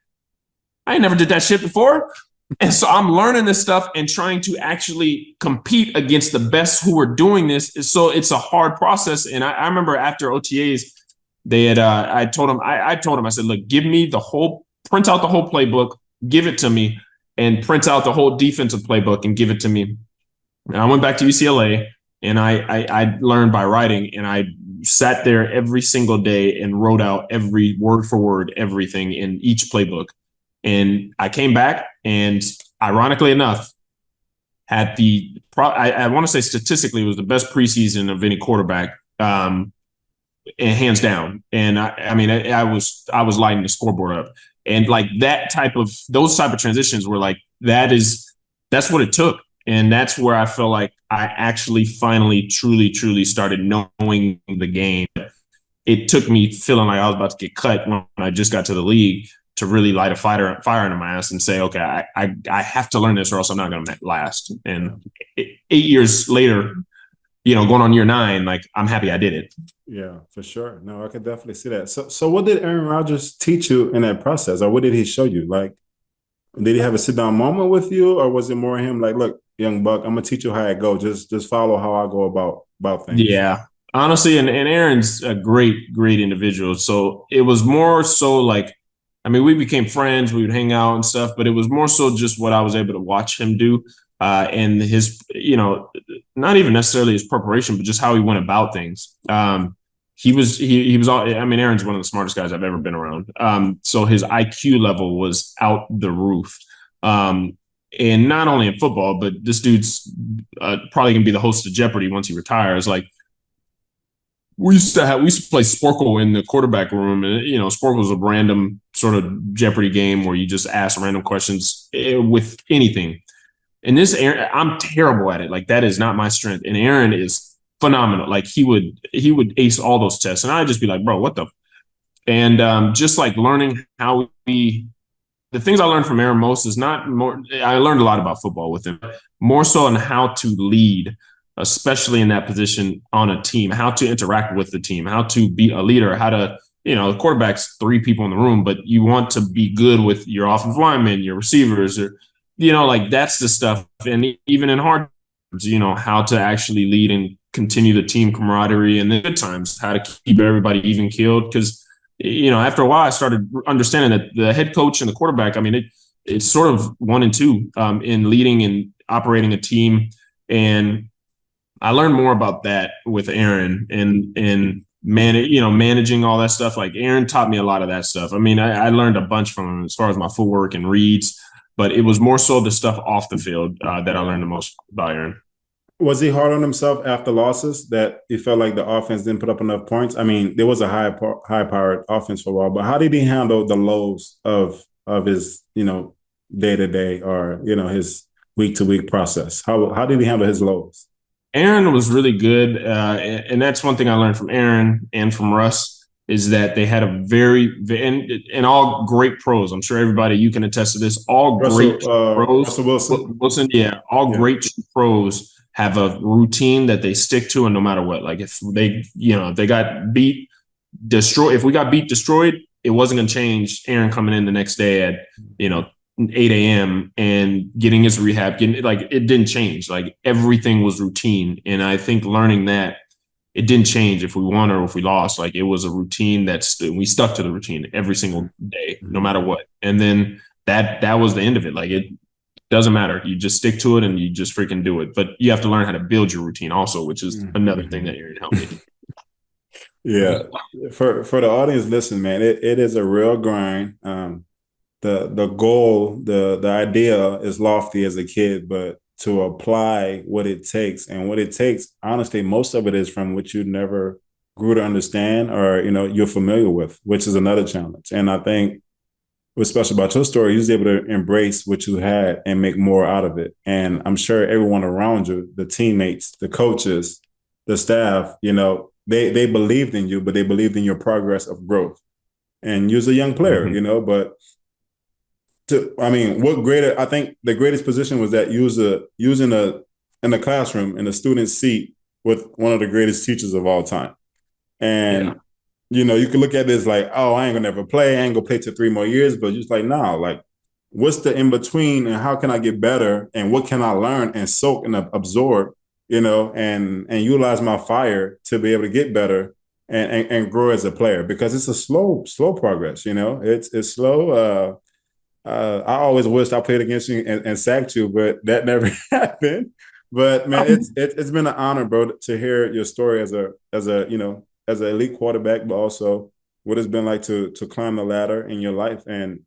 I never did that shit before. And so I'm learning this stuff and trying to actually compete against the best who are doing this. So it's a hard process. And I remember after OTAs, they had, I told him, I said, look, print out the whole playbook, give it to me, and print out the whole defensive playbook and give it to me. And I went back to UCLA and I learned by writing, and I sat there every single day and wrote out every word for word, everything in each playbook. And I came back and ironically enough, had I want to say statistically it was the best preseason of any quarterback, and hands down. And I was lighting the scoreboard up. And like those type of transitions were like, that's what it took. And that's where I feel like I actually finally, truly, truly started knowing the game. It took me feeling like I was about to get cut when I just got to the league to really light a fire under my ass and say, okay, I have to learn this or else I'm not going to last. And 8 years later, going on year 9, like I'm happy I did it. Yeah, for sure. No, I could definitely see that. So what did Aaron Rodgers teach you in that process, or what did he show you? Like, did he have a sit down moment with you, or was it more him like, look, young buck, I'm gonna teach you how it goes. Just follow how I go about things. Yeah, honestly, and Aaron's a great individual. So it was more so like, we became friends. We would hang out and stuff, but it was more so just what I was able to watch him do. And his, not even necessarily his preparation, but just how he went about things. He was Aaron's one of the smartest guys I've ever been around. So his IQ level was out the roof. And not only in football, but this dude's probably gonna be the host of Jeopardy once he retires. Like we used to play Sporkle in the quarterback room, and Sporkle was a random sort of Jeopardy game where you just ask random questions with anything. And this Aaron, I'm terrible at it. Like that is not my strength. And Aaron is phenomenal. Like he would ace all those tests, and I'd just be like, bro, what the? And just like learning how the things I learned from Aaron most is not more. I learned a lot about football with him, more so on how to lead, especially in that position on a team, how to interact with the team, how to be a leader, how to, the quarterback's 3 people in the room, but you want to be good with your offensive linemen, your receivers, or like that's the stuff. And even in hard times, how to actually lead and continue the team camaraderie, and the good times, how to keep everybody even keeled. Because, after a while, I started understanding that the head coach and the quarterback, it's sort of 1 and 2 in leading and operating a team. And I learned more about that with Aaron and managing all that stuff. Like Aaron taught me a lot of that stuff. I learned a bunch from him as far as my footwork and reads. But it was more so the stuff off the field that I learned the most about Aaron. Was he hard on himself after losses that he felt like the offense didn't put up enough points? There was a high-powered offense for a while, but how did he handle the lows of his, day-to-day or, his week-to-week process? How did he handle his lows? Aaron was really good, and that's one thing I learned from Aaron and from Russ, is that they had a and all great pros. I'm sure everybody, you can attest to this. All great pros. Russell Wilson. Yeah. Great pros have a routine that they stick to, and no matter what, like if they got beat, destroyed, if we got beat, destroyed, it wasn't going to change Aaron coming in the next day at, 8 a.m. and getting his rehab, it didn't change. Like everything was routine. And I think learning that, it didn't change if we won or if we lost. Like it was a routine we stuck to the routine every single day, no matter what. And then that was the end of it. Like it doesn't matter. You just stick to it and you just freaking do it. But you have to learn how to build your routine also, which is another thing that Aaron helped me. Yeah. For the audience, listen, man, it is a real grind. The goal, the idea is lofty as a kid, but to apply what it takes. And what it takes, honestly, most of it is from what you never grew to understand or, you're familiar with, which is another challenge. And I think what's special about your story, you was able to embrace what you had and make more out of it. And I'm sure everyone around you, the teammates, the coaches, the staff, they believed in you, but they believed in your progress of growth. And you was a young player, but what greater, I think the greatest position was that you was in the classroom in a student's seat with one of the greatest teachers of all time. And you can look at this like, oh, I ain't gonna never play, I ain't gonna play till 3 more years, but just like, nah, like what's the in between and how can I get better and what can I learn and soak and absorb, and utilize my fire to be able to get better and grow as a player, because it's a slow progress, it's slow. I always wished I played against you and sacked you, but that never happened. But man, it's been an honor, bro, to hear your story as an elite quarterback, but also what it's been like to climb the ladder in your life. And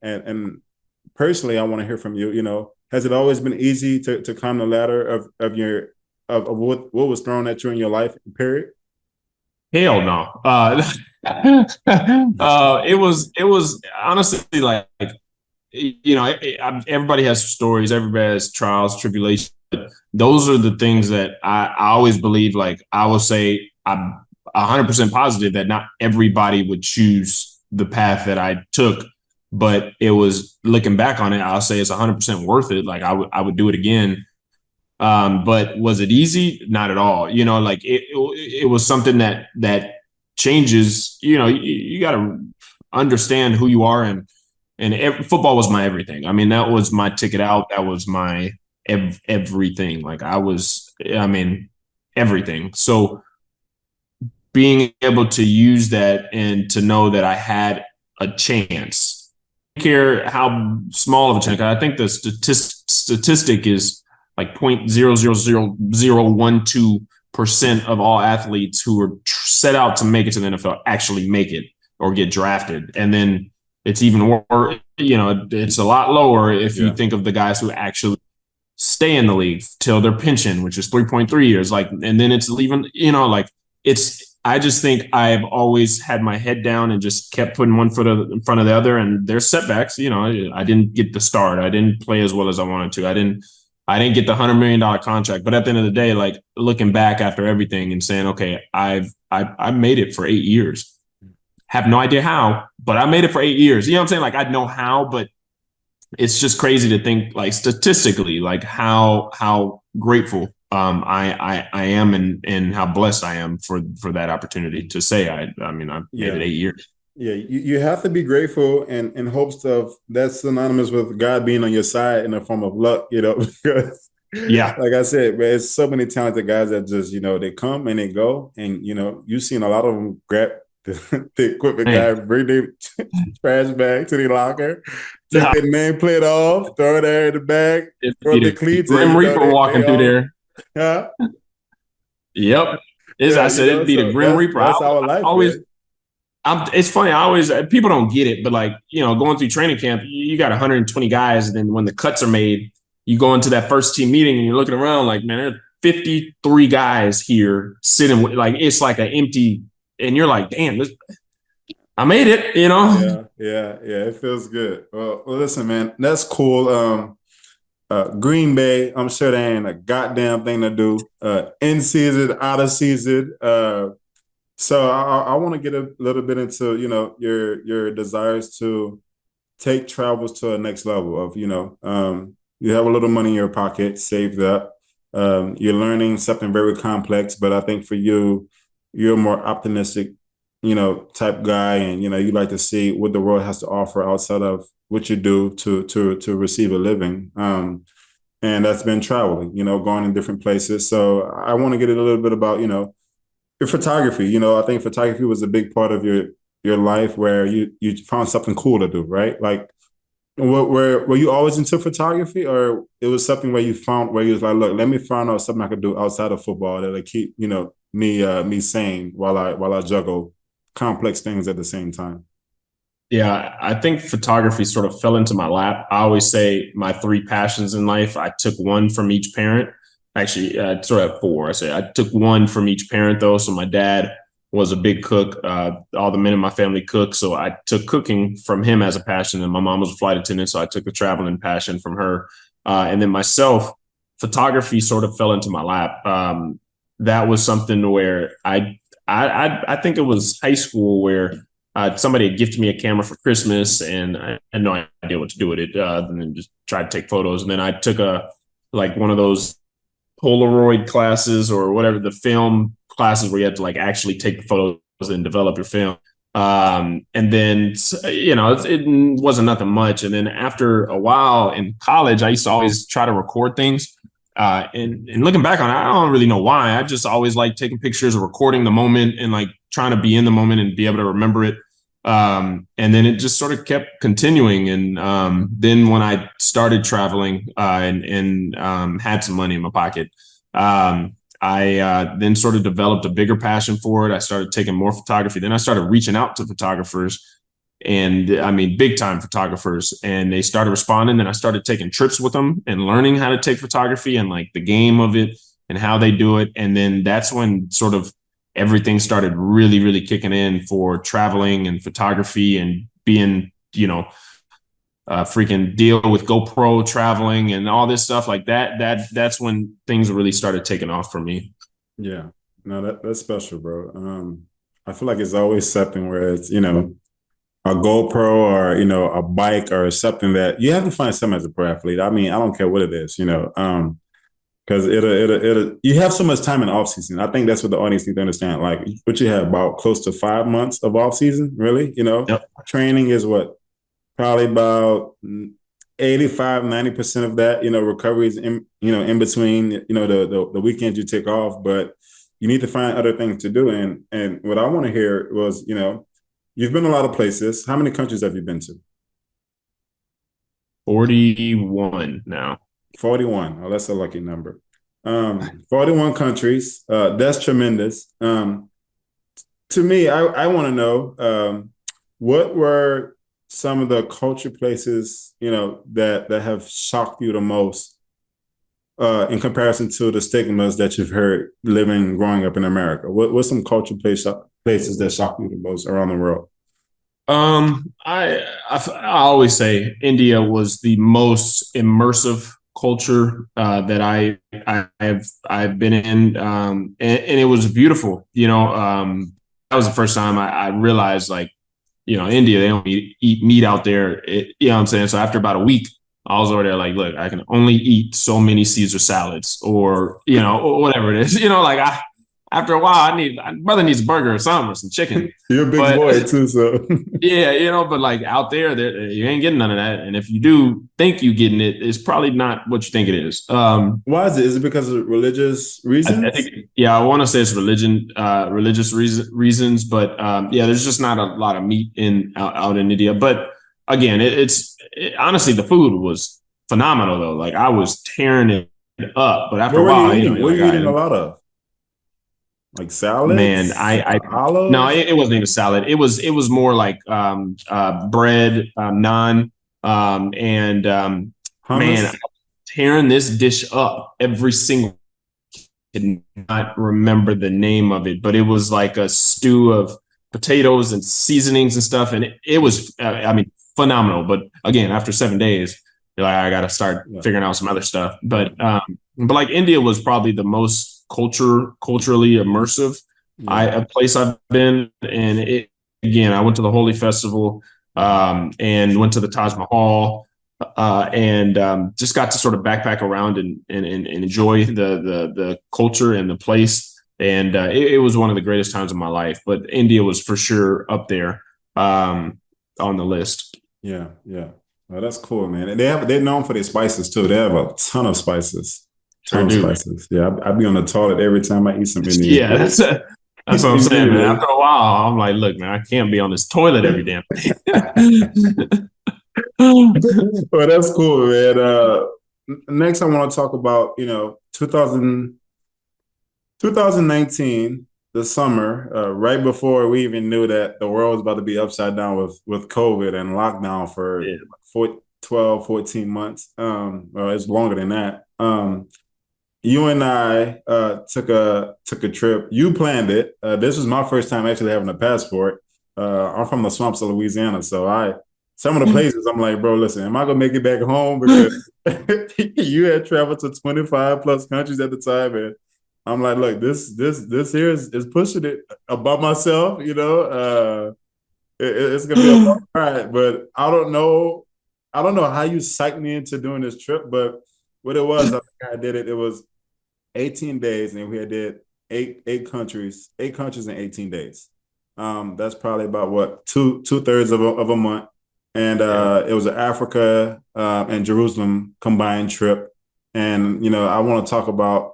personally, I want to hear from you. Has it always been easy to climb the ladder of what was thrown at you in your life? Period. Hell no. It was honestly like, everybody has stories, everybody has trials, tribulations. Those are the things that I always believe. Like I will say, I'm 100% positive that not everybody would choose the path that I took, but it was, looking back on it, I'll say it's 100% worth it. Like I would do it again. But was it easy? Not at all. Like it was something that changes. You got to understand who you are, and football was my everything. I mean, that was my ticket out. That was my everything. Like everything. So being able to use that and to know that I had a chance, I don't care how small of a chance. I think the statistic is like 0.00012% of all athletes who are set out to make it to the NFL actually make it or get drafted. And then it's even worse, it's a lot lower if you think of the guys who actually stay in the league till their pension, which is 3.3 years. Like, and then it's even, I just think I've always had my head down and just kept putting one foot in front of the other. And there's setbacks. I didn't get the start. I didn't play as well as I wanted to. I didn't get the $100 million contract. But at the end of the day, like looking back after everything and saying, okay, I made it for 8 years. Have no idea how, but I made it for 8 years. You know what I'm saying? Like I know how, but it's just crazy to think, like statistically, like how grateful I am and how blessed I am for that opportunity to say I made it 8 years. Yeah, you have to be grateful and in hopes of that's synonymous with God being on your side in a form of luck, because like I said, man, it's so many talented guys that just, they come and they go, and you've seen a lot of them grab the equipment guy, bring their trash bag to the locker, take their nameplate off, throw it there in the bag, throw the cleats. Grim Reaper walking through there. Huh? Yep. I said it'd be the Grim Reaper. That's our life. It's funny. People don't get it, but like, going through training camp, you got 120 guys. And then when the cuts are made, you go into that first team meeting and you're looking around like, man, there's 53 guys here sitting with, like, it's like an empty, and you're like, damn, I made it, Yeah. It feels good. Well, listen, man, that's cool. Green Bay, I'm sure there ain't a goddamn thing to do. In season, out of season. So I want to get a little bit into, your desires to take travels to a next level of, you have a little money in your pocket, saved up. You're learning something very complex, but I think for you, you're a more optimistic, type guy, and you like to see what the world has to offer outside of what you do to receive a living. And that's been traveling, going in different places. So I want to get a little bit about, your photography. I think photography was a big part of your life where you found something cool to do, right? Like, were you always into photography, or it was something where you was like, look, let me find out something I could do outside of football that'll keep, me sane while I juggle complex things at the same time? Yeah, I think photography sort of fell into my lap. I always say my three passions in life, I took one from each parent. Actually, sort of four. I say I took one from each parent, though. So my dad was a big cook. All the men in my family cook. So I took cooking from him as a passion. And my mom was a flight attendant. So I took the traveling passion from her. And then myself, photography sort of fell into my lap. That was something where I think it was high school where somebody had gifted me a camera for Christmas, and I had no idea what to do with it. And then just tried to take photos. And then I took one of those Polaroid classes or whatever, the film classes where you had to like actually take the photos and develop your film. And then it wasn't nothing much. And then after a while in college, I used to always try to record things. And looking back on it, I don't really know why. I just always like taking pictures or recording the moment and like trying to be in the moment and be able to remember it. And then it just sort of kept continuing. And then when I started traveling and had some money in my pocket, I then sort of developed a bigger passion for it. I started taking more photography. Then I started reaching out to photographers, and I mean, big time photographers, and they started responding. And I started taking trips with them and learning how to take photography and like the game of it and how they do it. And then that's when sort of everything started really, really kicking in for traveling and photography and being, freaking deal with GoPro traveling and all this stuff like that. That's when things really started taking off for me. Yeah, no, that's special, bro. I feel like it's always something where it's, a GoPro or, a bike or something that you have to find something as a pro athlete. I mean, I don't care what it is, because you have so much time in off season. I think that's what the audience need to understand. Like, what you have about close to 5 months of off season, really. Yep. Training is what, probably about 85-90% of that. Recovery is in between. The weekends you take off, but you need to find other things to do. And what I want to hear was, you've been a lot of places. How many countries have you been to? 41 now. 41. Oh, that's a lucky number. 41 countries. That's tremendous. To me, I want to know what were some of the culture places, that have shocked you the most in comparison to the stigmas that you've heard growing up in America? What's some culture places that shocked you the most around the world? I always say India was the most immersive culture that I've been in, and it was beautiful. That was the first time I realized, like, India, they don't eat meat out there. You know what I'm saying? So after about a week, I was over there like, look, I can only eat so many Caesar salads or, or whatever it is. After a while, brother needs a burger or something or some chicken. You're a big boy too, so. Yeah, but like out there, you ain't getting none of that. And if you do think you getting it, it's probably not what you think it is. Why is it? Is it because of religious reasons? I think, I want to say it's religious reasons, but there's just not a lot of meat out in India. But again, honestly, the food was phenomenal though. Like I was tearing it up, but after a while, what are you eating a lot of? Like salad? Man, no, it wasn't even salad. It was more like bread, naan, and man, tearing this dish up every single. Did not remember the name of it, but it was like a stew of potatoes and seasonings and stuff, and it was, phenomenal. But again, after 7 days, you're like, I got to start figuring out some other stuff. But like India was probably the most culturally immersive a place I've been. And I went to the Holi Festival and went to the Taj Mahal and just got to sort of backpack around and enjoy the culture and the place. And it was one of the greatest times of my life. But India was for sure up there on the list. Yeah. Well, that's cool, man. And they're known for their spices too. They have a ton of spices. Spices. Yeah, I'd be on the toilet every time I eat some Indian. Yeah, that's what I'm saying, man. After a while, I'm like, look, man, I can't be on this toilet every damn day. Well, that's cool, man. Next, I want to talk about 2019, the summer, right before we even knew that the world was about to be upside down with COVID and lockdown for Yeah. 12, 14 months. Well, it's longer than that. You and I took a trip. You planned it. This was my first time actually having a passport. I'm from the swamps of Louisiana, so some of the places I'm like, bro, listen, am I gonna make it back home? Because you had traveled to 25 plus countries at the time, and I'm like, look, this here is pushing it about myself. It's gonna be a long ride, but I don't know how you psyched me into doing this trip, but what it was, I think I did it. It was 18 days, and we had did eight countries in 18 days. That's probably about what two-thirds of a month, and it was an Africa and Jerusalem combined trip. And I want to talk about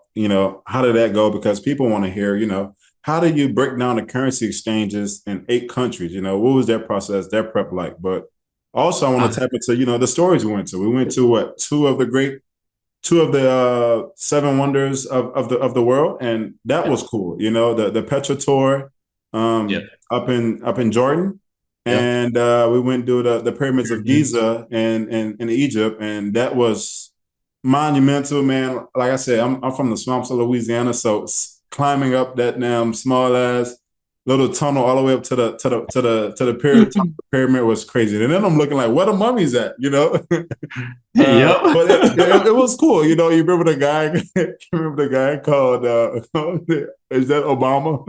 how did that go, because people want to hear how do you break down the currency exchanges in 8 countries? What was their process, their prep like? But also, I want to tap into the stories we went to. We went to what two of the seven wonders of the world, and that was cool. The Petra tour Yeah. up in Jordan, Yeah. and we went to the pyramids of Giza in Egypt, and that was monumental, man. Like I said, I'm from the swamps of Louisiana, so climbing up that damn small ass little tunnel all the way up to the pyramid was crazy. And then I'm looking like, where the mummies at? Yep. But it was cool. You remember the guy? You remember the guy called? Is that Obama?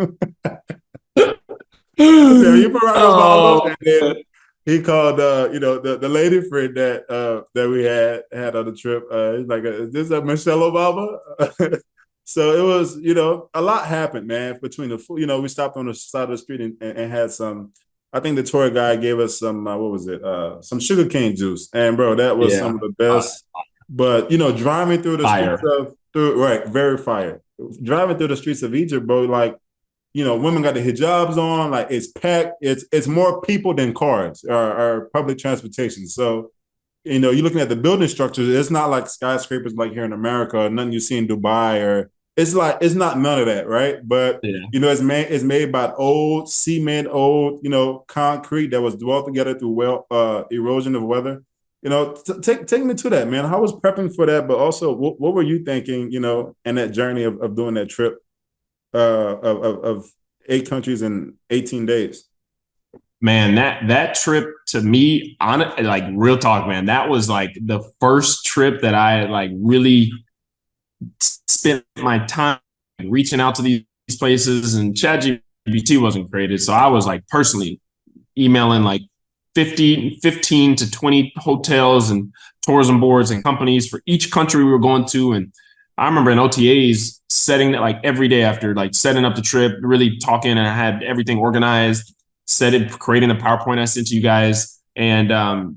Yeah, you Barack Obama, and then he called the lady friend that we had on the trip. He's like, is this a Michelle Obama? So it was, a lot happened, man. Between we stopped on the side of the street and had some. I think the tour guide gave us some. What was it? Some sugarcane juice, and bro, that was some of the best. But driving through the Fire. streets very fire. Driving through the streets of Egypt, bro, like women got the hijabs on, like it's packed. It's more people than cars or public transportation. So, you're looking at the building structures. It's not like skyscrapers like here in America, or nothing you see in Dubai, or it's not none of that, right? But it's made by old cement, old concrete that was dwelt together through erosion of weather. Take me to that, man. How was prepping for that? But also, what were you thinking? In that journey of doing that trip of 8 countries in 18 days. Man, that trip to me, on like real talk, man, that was like the first trip that I like really spent my time reaching out to these places, and ChatGPT wasn't created. So I was like personally emailing like 15 to 20 hotels and tourism boards and companies for each country we were going to. And I remember in OTAs setting that like every day after like setting up the trip, really talking, and I had everything organized, creating a PowerPoint I sent to you guys. And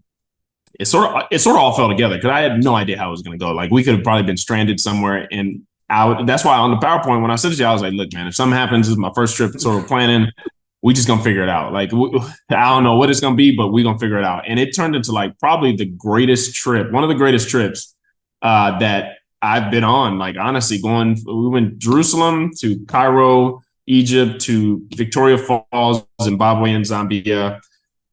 it sort of all fell together because I had no idea how it was going to go. Like we could have probably been stranded somewhere, and that's why on the PowerPoint, when I sent it to you, I was like, look, man, if something happens, this is my first trip sort of planning. We just gonna figure it out. Like I don't know what it's gonna be, but we gonna figure it out. And it turned into like probably the greatest trip, one of the greatest trips that I've been on. Like honestly, we went Jerusalem to Cairo, Egypt, to Victoria Falls, Zimbabwe and Zambia,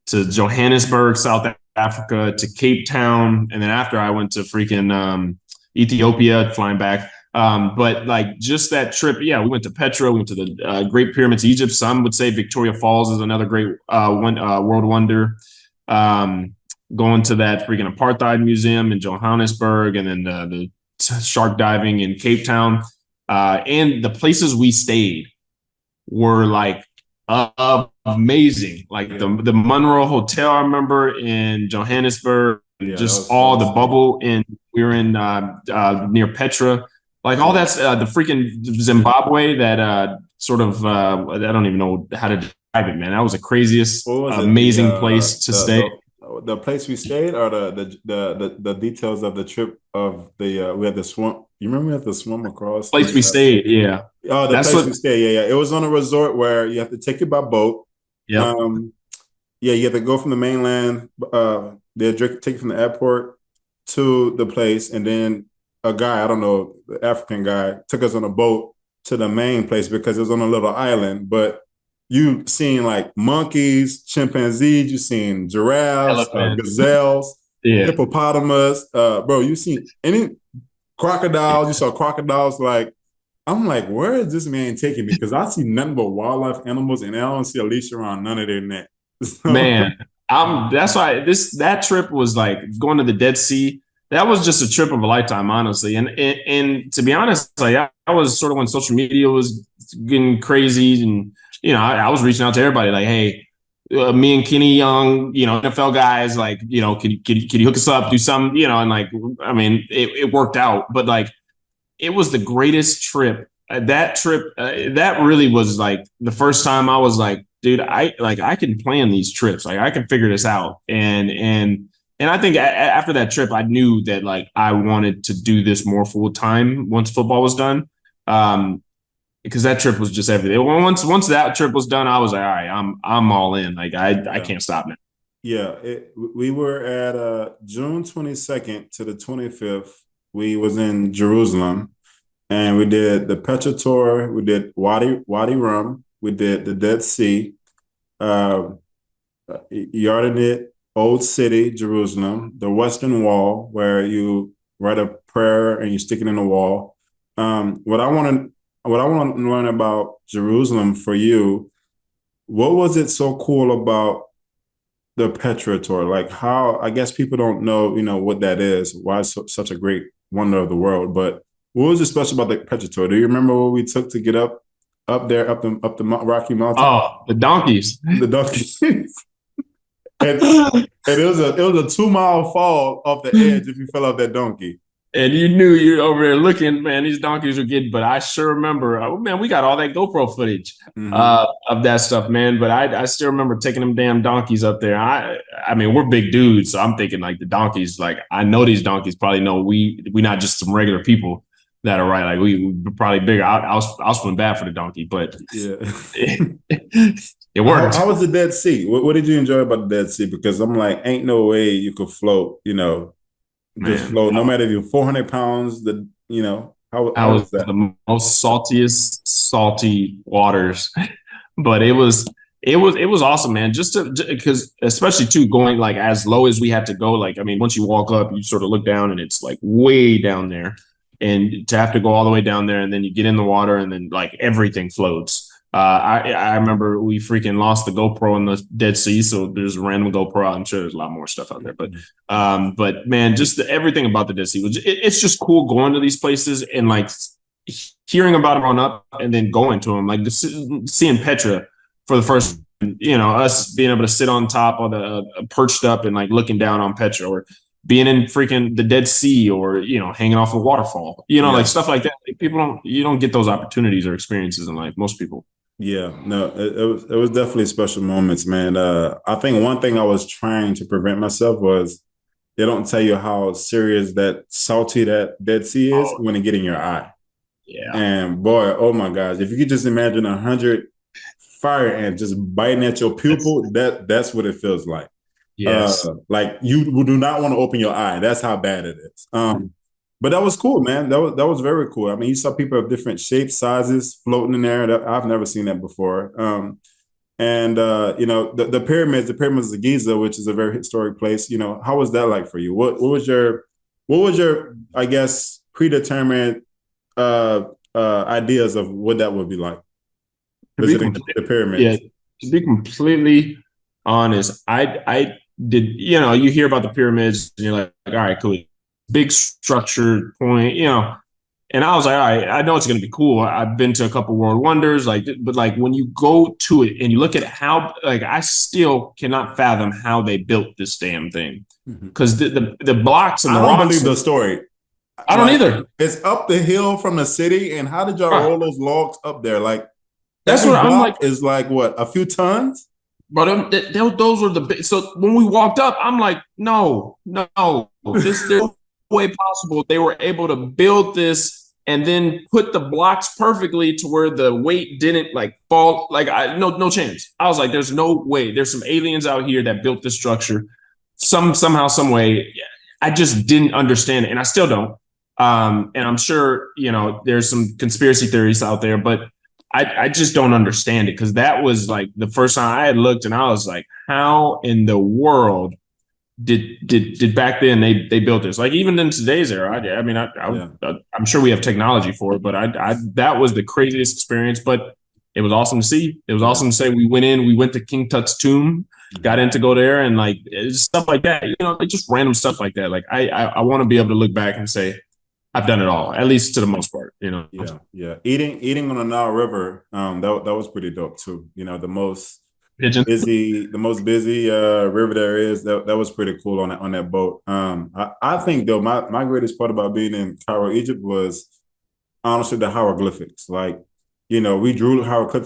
to Johannesburg, South Africa, to Cape Town, and then after I went to freaking Ethiopia, flying back. But like just that trip, yeah, we went to Petra, we went to the Great Pyramids of Egypt. Some would say Victoria Falls is another great world wonder. Going to that freaking apartheid museum in Johannesburg, and then the shark diving in Cape Town, and the places we stayed were like amazing. Like the Monroe Hotel, I remember in Johannesburg, just all the bubble, and we were in near Petra. Like all that's the freaking Zimbabwe that sort of I don't even know how to describe it, man. That was the craziest, amazing place to stay. The place we stayed, or the details of the trip of we had the swim. You remember we had to swim across? Place we stayed, yeah. Oh, the place we stayed, yeah. It was on a resort where you have to take it by boat. Yeah. Yeah, you have to go from the mainland. They take you from the airport to the place, and then a guy, I don't know, the African guy, took us on a boat to the main place because it was on a little island, but you seen like monkeys, chimpanzees, you seen giraffes, Elephants. gazelles, Yeah. hippopotamus, bro. You seen any crocodiles? You saw crocodiles. Like I'm like, where is this man taking me? Because I see nothing but wildlife animals, and I don't see a leash around none of their neck. So, Man, that's why that trip was like going to the Dead Sea. That was just a trip of a lifetime, honestly. And to be honest, like I was sort of when social media was getting crazy, and I was reaching out to everybody like, hey, me and Kenny Young, NFL guys, like, can you hook us up, do something, and like, I mean, it worked out, but like, it was the greatest trip. That trip, that really was like the first time I was like, dude, I can plan these trips, like I can figure this out, and I think after that trip, I knew that like I wanted to do this more full time once football was done, because that trip was just everything. Once that trip was done, I was like, all right, I'm all in. Like I can't stop now. Yeah, we were at June 22nd to the 25th. We was in Jerusalem, and we did the Petra Tour. We did Wadi Rum. We did the Dead Sea, uh, Yardenit, Old City, Jerusalem, the Western Wall, where you write a prayer and you stick it in the wall. What I want to learn about Jerusalem for you. What was it so cool about the Petra Tour? Like how, I guess people don't know, what that is, why it's such a great wonder of the world. But what was it special about the Petra Tour? Do you remember what we took to get up there, up the Rocky Mountain? Oh, the donkeys. The donkeys. and it was a 2-mile fall off the edge if you fell off that donkey. And you knew you're over there looking, man, these donkeys are getting, but I sure remember, man, we got all that GoPro footage of that stuff, man. But I still remember taking them damn donkeys up there. I mean, we're big dudes, so I'm thinking like the donkeys, like I know these donkeys probably know we not just some regular people that are right. Like we probably bigger. I'll swim bad for the donkey, but yeah, it worked. How was the Dead Sea? What did you enjoy about the Dead Sea? Because I'm like, ain't no way you could float, just float. No matter if you're 400 pounds, how was that? The most salty waters, but it was awesome, man. Just because especially too going like as low as we had to go. Like I mean, once you walk up, you sort of look down and it's like way down there, and to have to go all the way down there and then you get in the water and then like everything floats. I remember we freaking lost the GoPro in the Dead Sea, so there's a random GoPro. I'm sure there's a lot more stuff out there, but man, just everything about the Dead Sea was it's just cool going to these places and like hearing about them on up and then going to them, like seeing Petra for the first, us being able to sit on top of the perched up and like looking down on Petra, or being in freaking the Dead Sea, or hanging off a waterfall, like stuff like that. Like, you don't get those opportunities or experiences in life. Most people. Yeah, no, it was definitely special moments, man. I think one thing I was trying to prevent myself was they don't tell you how serious that salty that Dead Sea is when it get in your eye. Yeah. And boy, oh my gosh, if you could just imagine 100 fire ants just biting at your pupil, that's what it feels like. Yes. Like you do not want to open your eye. That's how bad it is. But that was cool, man. That was very cool. I mean, you saw people of different shapes, sizes floating in there. I've never seen that before. And the pyramids of Giza, which is a very historic place. How was that like for you? What was your I guess predetermined ideas of what that would be like? Visiting the pyramids. Yeah, to be completely honest, I did. You hear about the pyramids, and you're like, all right, cool. Big structured point, and I was like, all right, I know it's going to be cool. I've been to a couple world wonders, but like when you go to it and you look at how, like, I still cannot fathom how they built this damn thing, because the blocks and the rocks. I don't believe the story. I don't either. It's up the hill from the city, and how did y'all roll those logs up there? Like that's what I'm like. Is like what, a few tons? But those were the big. So when we walked up, I'm like, no, there's no way possible they were able to build this and then put the blocks perfectly to where the weight didn't like fall. Like no chance. I was like, there's no way. There's some aliens out here that built this structure somehow, some way. I just didn't understand it, and I still don't. And I'm sure, there's some conspiracy theories out there, but I just don't understand it because that was like the first time I had looked and I was like, how in the world did back then they built this? Like even in today's era, I mean, Yeah. I'm sure we have technology for it, but I that was the craziest experience. But it was awesome to see. It was awesome to say we went to King Tut's tomb, got in to go there, and like stuff like that. Like just random stuff like that. Like I want to be able to look back and say I've done it all, at least to the most part. Yeah, yeah. Eating on the Nile River, that was pretty dope too. Pigeon. The most busy river there is. That was pretty cool on that boat. I think though my greatest part about being in Cairo, Egypt was honestly the hieroglyphics. Like, we drew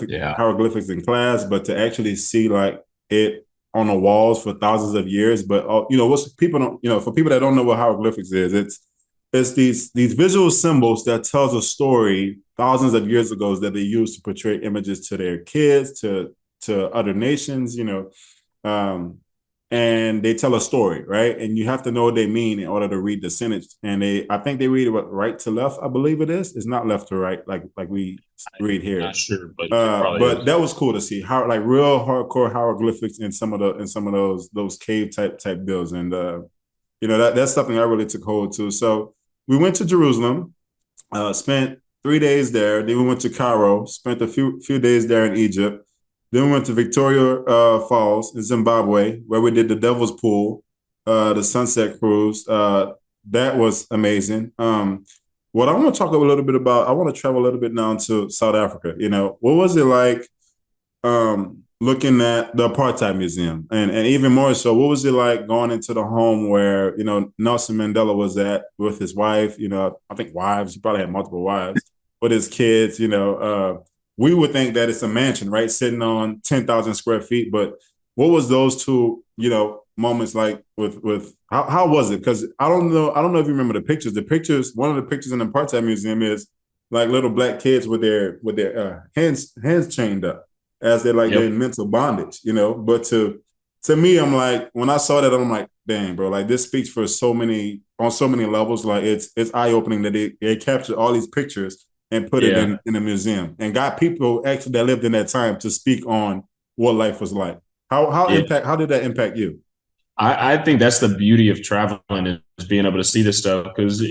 Yeah. hieroglyphics in class, but to actually see like it on the walls for thousands of years. But what's people don't, for people that don't know what hieroglyphics is, it's these visual symbols that tells a story thousands of years ago that they use to portray images to their kids, to other nations, and they tell a story, right? And you have to know what they mean in order to read the sentence. And I think they read it right to left, I believe it is. It's not left to right, like we read here. Not sure, but but that was cool to see how like real hardcore hieroglyphics in some of those cave type builds, and that's something I really took hold to. So we went to Jerusalem, spent 3 days there. Then we went to Cairo, spent a few days there in Egypt. Then we went to Victoria Falls in Zimbabwe, where we did the Devil's Pool, the Sunset Cruise. That was amazing. What I want to talk a little bit about, I want to travel a little bit now to South Africa. What was it like looking at the Apartheid Museum? And even more so, what was it like going into the home where, Nelson Mandela was at with his wife? I think wives, he probably had multiple wives, with his kids, we would think that it's a mansion, right? Sitting on 10,000 square feet. But what was those two, moments like with how was it? Because I don't know if you remember the pictures. One of the pictures in the Apartheid Museum is like little black kids with their hands chained up as they're like they're in mental bondage, But to me, I'm like, when I saw that, I'm like, dang, bro, like this speaks for on so many levels. Like it's eye opening that they captured all these pictures and put it in a museum and got people actually that lived in that time to speak on what life was like. How did that impact you? I think that's the beauty of traveling is being able to see this stuff because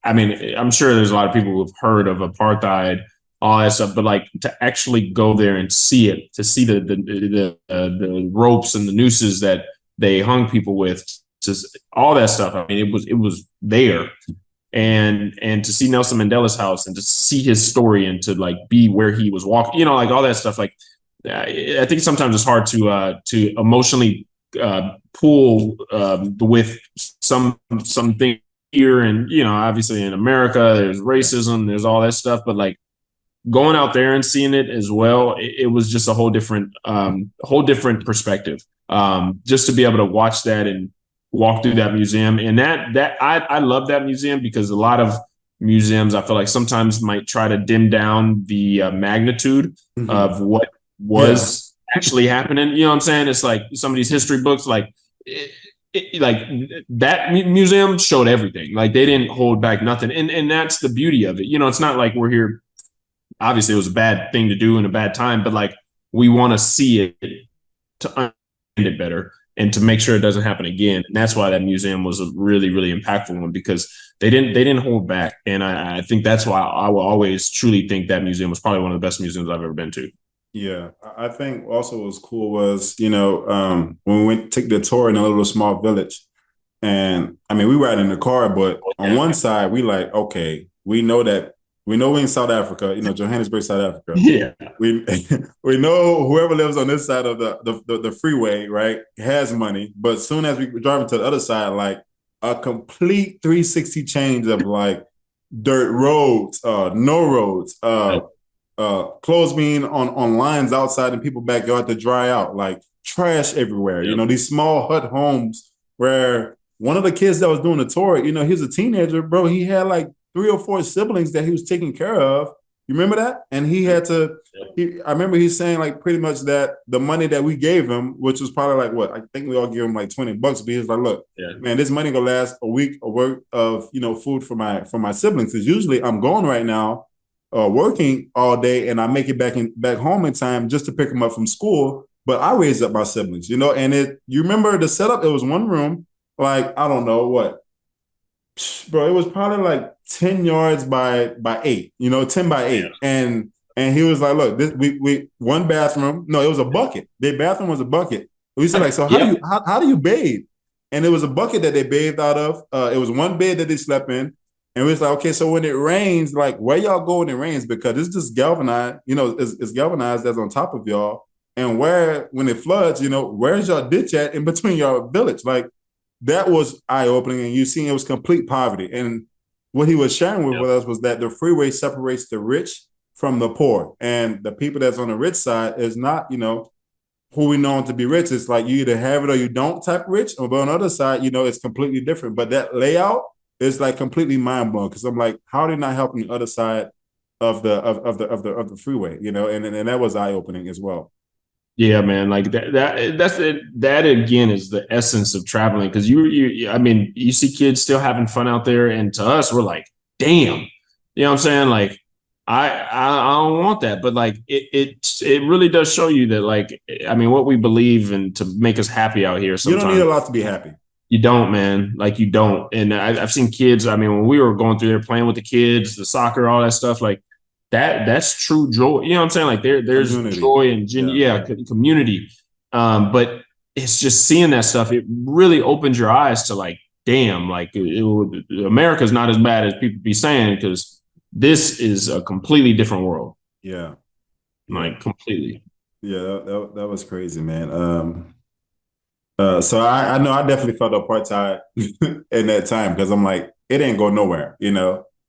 I mean I'm sure there's a lot of people who've heard of apartheid, all that stuff, but like to actually go there and see it, to see the ropes and the nooses that they hung people with, just all that stuff. I mean it was there, and to see Nelson Mandela's house and to see his story and to like be where he was walking, like all that stuff. Like I think sometimes it's hard to emotionally pull with something here, and obviously in America there's racism, there's all that stuff, but like going out there and seeing it as well, it was just a whole different perspective. Just to be able to watch that and walk through that museum, and that I love that museum because a lot of museums I feel like sometimes might try to dim down the magnitude of what was actually happening. You know what I'm saying? It's like some of these history books, like like that museum showed everything. Like they didn't hold back nothing, and that's the beauty of it. It's not like we're here. Obviously, it was a bad thing to do in a bad time, but like we want to see it to understand it better and to make sure it doesn't happen again. And that's why that museum was a really, really impactful one, because they didn't hold back. And I think that's why I will always truly think that museum was probably one of the best museums I've ever been to. Yeah, I think also what was cool was, when we went took the tour in a little small village, and I mean we were out in the car, but on one side we like, okay, we know we're in South Africa, Johannesburg, South Africa. Yeah. We we know whoever lives on this side of the freeway, right, has money. But as soon as we were driving to the other side, like a complete 360 change of like dirt roads, no roads, clothes being on lines outside in people's backyard to dry out, like trash everywhere. These small hut homes where one of the kids that was doing the tour, he was a teenager, bro. He had like 3 or 4 siblings that he was taking care of, You remember that? And he had to. I remember he's saying like pretty much that the money that we gave him, which was probably like what I think we all gave him like $20, but he was like, look, man, this money gonna last a week of work of food for my siblings. Because usually I'm gone right now, working all day, and I make it back home in time just to pick them up from school. But I raised up my siblings, and you remember the setup? It was one room, like I don't know what, bro. It was probably like 10 yards by 8, 10 by 8, and he was like, look, this we one bathroom. No, it was a bucket. Their bathroom was a bucket. We said like, so how do you bathe? And it was a bucket that they bathed out of. It was one bed that they slept in. And we was like, okay, so when it rains, like where y'all go when it rains? Because it's just galvanized, it's galvanized that's on top of y'all. And when it floods, where's y'all ditch at in between your village? Like that was eye-opening. And you seen it was complete poverty. And what he was sharing with us was that the freeway separates the rich from the poor. And the people that's on the rich side is not, who we know to be rich. It's like you either have it or you don't type rich. But on the other side, it's completely different. But that layout is like completely mind-blowing because I'm like, how are they not helping the other side of the freeway? And that was eye-opening as well. Yeah, man. Like that's it. That again is the essence of traveling. Cause you see kids still having fun out there. And to us, we're like, damn, you know what I'm saying? Like, I don't want that, but like it really does show you that like what we believe and to make us happy out here. You don't need a lot to be happy. You don't, man. Like you don't. And I've seen kids. When we were going through there playing with the kids, the soccer, all that stuff, like that's true joy. You know what I'm saying? Like there's community. Joy and community. But it's just seeing that stuff. It really opens your eyes to like, damn, like America's not as bad as people be saying because this is a completely different world. Yeah. Like completely. Yeah, that was crazy, man. So I know I definitely felt apartheid in that time because I'm like, it ain't going nowhere,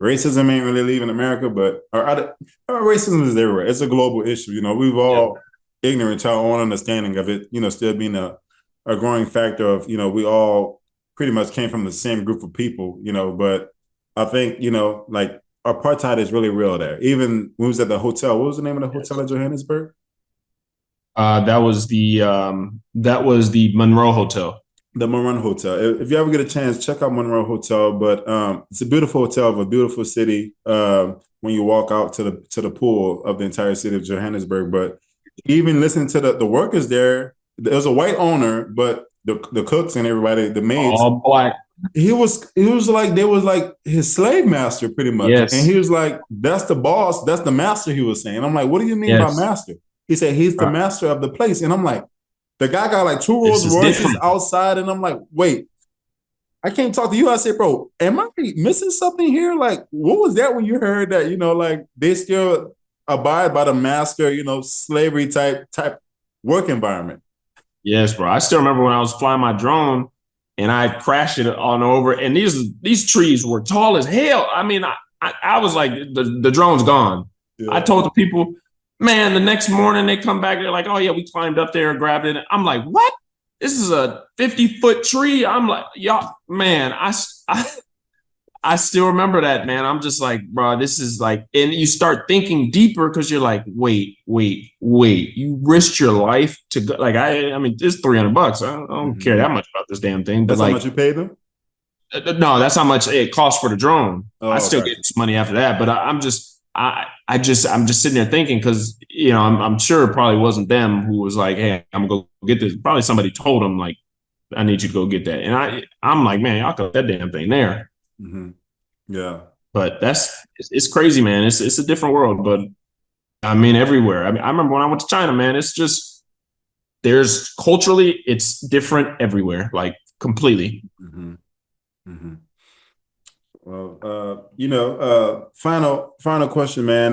Racism ain't really leaving America, but racism is everywhere. It's a global issue, We've all ignorant to our own understanding of it, still being a growing factor of, we all pretty much came from the same group of people, but I think, like apartheid is really real there. Even when we was at the hotel, what was the name of the hotel at Johannesburg? That was the Monroe Hotel. The Monroe Hotel. If you ever get a chance, check out Monroe Hotel. But it's a beautiful hotel of a beautiful city. When you walk out to the pool of the entire city of Johannesburg, but even listening to the workers there, there was a white owner, but the cooks and everybody, the maids, all black. He was like they was like his slave master pretty much. Yes. And he was like, that's the boss, that's the master, he was saying. I'm like, what do you mean by master? He said he's the master of the place. And I'm like, the guy got like 2 Rolls Royces outside, and I'm like, wait, I can't talk to you. I said, bro, am I missing something here? Like, what was that when you heard that, like they still abide by the master, slavery type work environment? Yes, bro. I still remember when I was flying my drone and I crashed it on over, and these trees were tall as hell. I was like, the drone's gone. Yeah. I told the people, man, the next morning they come back, they're like, oh yeah, we climbed up there and grabbed it. I'm like, what? This is a 50-foot tree. I'm like, y'all, man, I still remember that, man. I'm just like, bro, this is like, and you start thinking deeper because you're like, wait. You risked your life to go. Like, it's $300. I don't care that much about this damn thing. But that's like, how much you paid them? No, that's how much it cost for the drone. I still get some money after that, but I'm just sitting there thinking because I'm sure it probably wasn't them who was like, hey, I'm gonna go get this. Probably somebody told them like, I need you to go get that, and I'm like, man, y'all got that damn thing there. Mm-hmm. Yeah, but it's crazy, man. It's a different world, but everywhere. I remember when I went to China, man. It's just there's culturally it's different everywhere, like completely. Mm-hmm. Mm-hmm. Well, final question, man.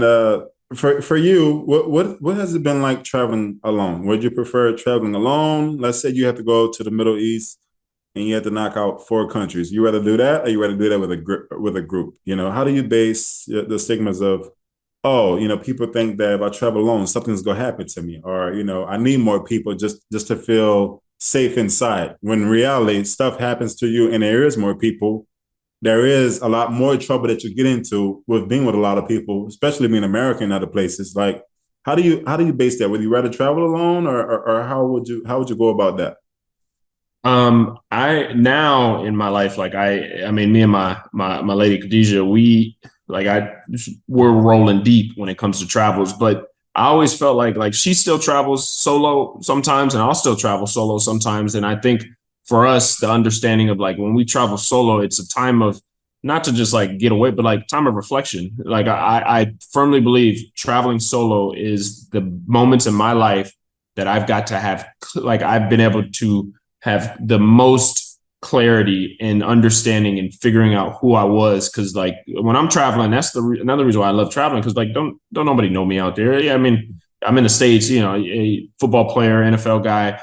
For you, what has it been like traveling alone? Would you prefer traveling alone? Let's say you have to go to the Middle East and you have to knock out 4 countries. You rather do that, or you rather do that with a group? How do you base the stigmas of, people think that if I travel alone, something's gonna happen to me, or I need more people just to feel safe inside. When in reality, stuff happens to you, and there is more people. there is a lot more trouble that you get into with being with a lot of people, especially being American in other places. Like, how do you base that? Would you rather travel alone, or how would you go about that? I now in my life, like I mean, me and my lady Khadijah, we're rolling deep when it comes to travels, but I always felt like she still travels solo sometimes, and I'll still travel solo sometimes. And I think for us, the understanding of like when we travel solo, it's a time of not to just like get away, but like time of reflection. Like I firmly believe traveling solo is the moments in my life that I've got to have, like I've been able to have the most clarity and understanding and figuring out who I was. Cause like when I'm traveling, that's another reason why I love traveling. Cause like, don't nobody know me out there. Yeah. I mean, I'm in the States, you know, a football player, NFL guy.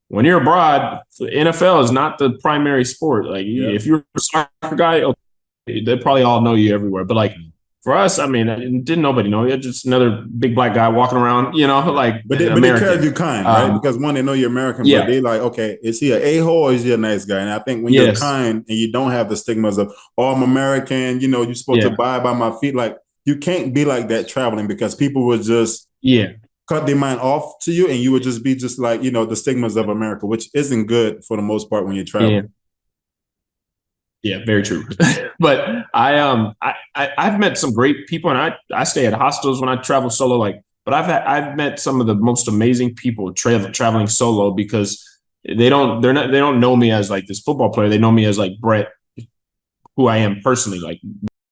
When you're abroad, NFL is not the primary sport. Like Yeah. if you're a soccer guy, okay, they probably all know you everywhere. But like for us, I mean, didn't nobody know you? Just another big black guy walking around, you know, like But they care if American. you're kind, right? Because one, they know you're American, but Yeah. they like, okay, is he an a-hole or is he a nice guy? And I think when you're Yes. kind and you don't have the stigmas of, oh, I'm American, you're supposed to Yeah. abide by my feet. Like, you can't be like that traveling, because people will just Yeah. cut their mind off to you, and you would just be just like, the stigmas of America, which isn't good for the most part when you travel. Yeah. Yeah, very true. But I've met some great people, and I stay at hostels when I travel solo. Like, but I've met some of the most amazing people traveling solo, because they don't know me as like this football player. They know me as like Brett, who I am personally. Like